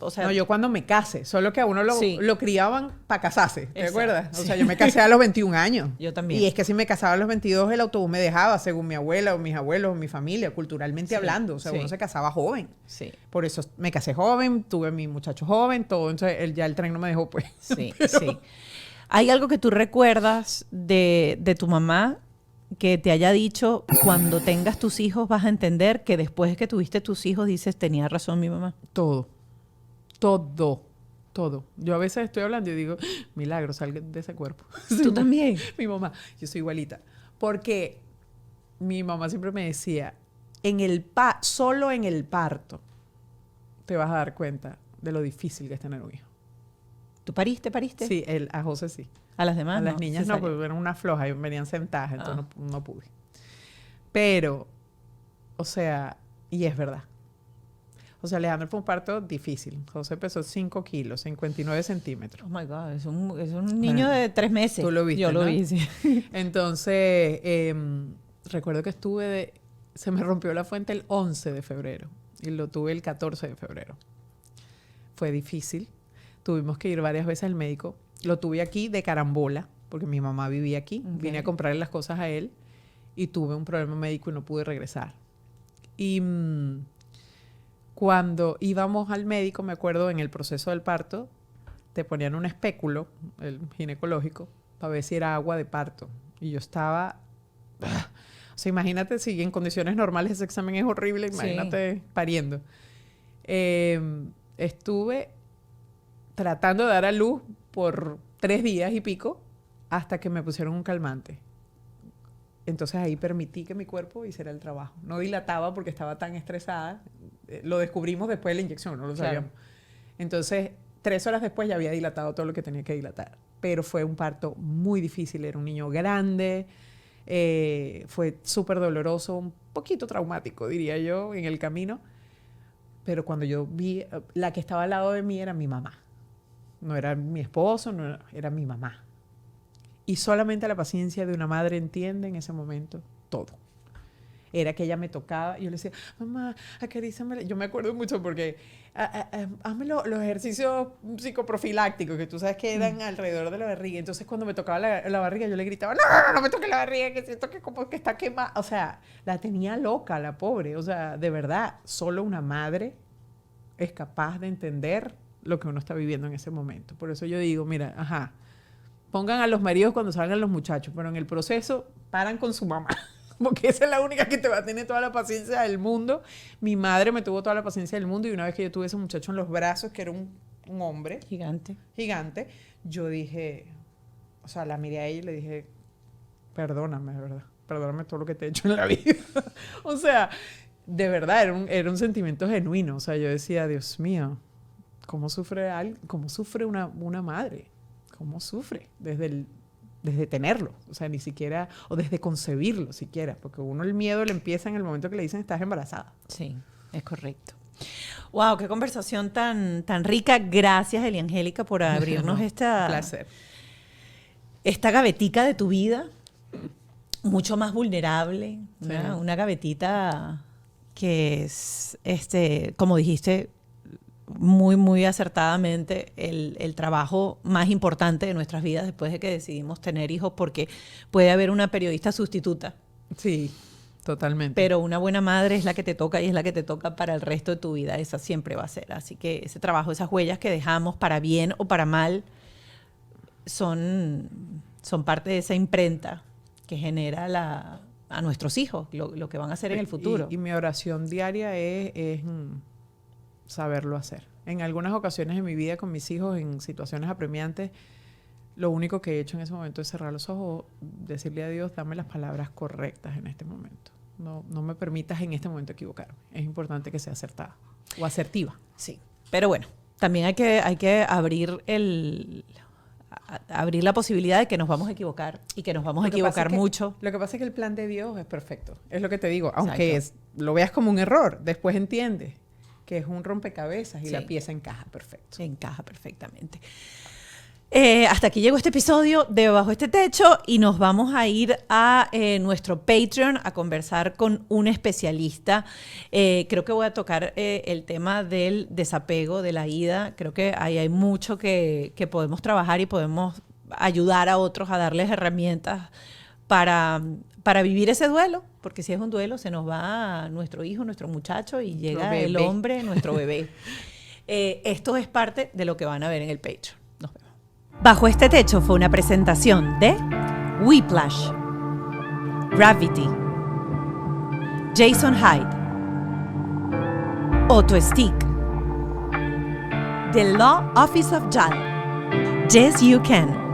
o sea, No, yo cuando me case, solo que a uno Sí. lo criaban para casarse, ¿te Exacto, acuerdas? O sí. sea, yo me casé a los 21 años. Yo también. Y es que si me casaba a los 22, el autobús me dejaba, según mi abuela o mis abuelos o mi familia, culturalmente Sí, hablando. O sea, sí. uno se casaba joven. sí, Por eso me casé joven, tuve mi muchacho joven, todo. Entonces, ya el tren no me dejó, pues. sí, sí. ¿Hay algo que tú recuerdas de tu mamá que te haya dicho, cuando tengas tus hijos vas a entender que después de que tuviste tus hijos dices, tenía razón mi mamá? Todo. Yo a veces estoy hablando y digo, milagro, salga de ese cuerpo. ¿Tú también? Mi mamá, yo soy igualita. Porque mi mamá siempre me decía, solo en el parto te vas a dar cuenta de lo difícil que es tener un hijo. ¿Tú pariste? Sí, a José sí. ¿A las demás? A las no, niñas no, cesárea. porque eran unas flojas y venían sentadas, entonces no pude. Pero, o sea, y es verdad. José Alejandro fue un parto difícil. José pesó 5 kilos, 59 centímetros. Oh my God, es un niño de 3 meses. Tú lo viste, Yo lo ¿no? vi, sí. Entonces, recuerdo que se me rompió la fuente el 11 de febrero y lo tuve el 14 de febrero. Fue difícil. Tuvimos que ir varias veces al médico. Lo tuve aquí de carambola, porque mi mamá vivía aquí. Ok. Vine a comprarle las cosas a él y tuve un problema médico y no pude regresar. Y cuando íbamos al médico, me acuerdo, en el proceso del parto, te ponían un espéculo, el ginecológico, para ver si era agua de parto. Y yo estaba... O sea, imagínate si en condiciones normales ese examen es horrible, imagínate pariendo. Estuve tratando de dar a luz por 3 días y pico hasta que me pusieron un calmante. Entonces ahí permití que mi cuerpo hiciera el trabajo. No dilataba porque estaba tan estresada. Lo descubrimos después de la inyección, no lo sabíamos. Entonces, 3 horas después ya había dilatado todo lo que tenía que dilatar. Pero fue un parto muy difícil. Era un niño grande. Fue súper doloroso, un poquito traumático, diría yo, en el camino. Pero cuando yo vi, la que estaba al lado de mí era mi mamá. No era mi esposo, era mi mamá. Y solamente la paciencia de una madre entiende en ese momento todo. Era que ella me tocaba y yo le decía, mamá, acaríciame. Yo me acuerdo mucho porque hazme los ejercicios psicoprofilácticos que tú sabes que dan alrededor de la barriga. Entonces cuando me tocaba la barriga yo le gritaba, no me toque la barriga, que siento que como que está quemada. O sea, la tenía loca, la pobre. O sea, de verdad, solo una madre es capaz de entender lo que uno está viviendo en ese momento. Por eso yo digo, mira, pongan a los maridos cuando salgan los muchachos, pero en el proceso paran con su mamá, porque esa es la única que te va a tener toda la paciencia del mundo. Mi madre me tuvo toda la paciencia del mundo y una vez que yo tuve ese muchacho en los brazos, que era un hombre gigante, yo dije, o sea, la miré a ella y le dije, perdóname, de verdad, perdóname todo lo que te he hecho en la vida. O sea, de verdad, era un sentimiento genuino. O sea, yo decía, Dios mío, ¿cómo sufre una madre? ¿Cómo sufre? Desde tenerlo, o sea, ni siquiera, o desde concebirlo siquiera, porque uno el miedo le empieza en el momento que le dicen estás embarazada. Sí, es correcto. Wow, qué conversación tan rica. Gracias, Eliangélica, por abrirnos placer. Esta gavetica de tu vida, mucho más vulnerable, Sí. una gavetita que es, como dijiste, muy, muy acertadamente el trabajo más importante de nuestras vidas después de que decidimos tener hijos, porque puede haber una periodista sustituta. Sí, totalmente. Pero una buena madre es la que te toca y es la que te toca para el resto de tu vida. Esa siempre va a ser. Así que ese trabajo, esas huellas que dejamos para bien o para mal, son parte de esa imprenta que genera a nuestros hijos, lo que van a hacer en el futuro. Y mi oración diaria es saberlo hacer. En algunas ocasiones en mi vida con mis hijos, en situaciones apremiantes, lo único que he hecho en ese momento es cerrar los ojos, decirle a Dios, dame las palabras correctas en este momento. No me permitas en este momento equivocarme. Es importante que sea acertada o asertiva. Sí, pero bueno, también hay que abrir la posibilidad de que nos vamos a equivocar y que nos vamos a equivocar mucho. Lo que pasa es que el plan de Dios es perfecto. Es lo que te digo. Aunque lo veas como un error, después entiendes que es un rompecabezas y la pieza encaja perfecto. Encaja perfectamente. Hasta aquí llegó este episodio de Bajo este Techo y nos vamos a ir a nuestro Patreon a conversar con un especialista. Creo que voy a tocar el tema del desapego, de la ida. Creo que ahí hay mucho que podemos trabajar y podemos ayudar a otros a darles herramientas para vivir ese duelo, porque si es un duelo se nos va nuestro hijo, nuestro muchacho y llega el hombre, nuestro bebé. Esto es parte de lo que van a ver en el Patreon. Nos vemos. Bajo este Techo fue una presentación de Whiplash, Gravity, Jason Hyde, Autostick, The Law Office of JAL, Yes You Can,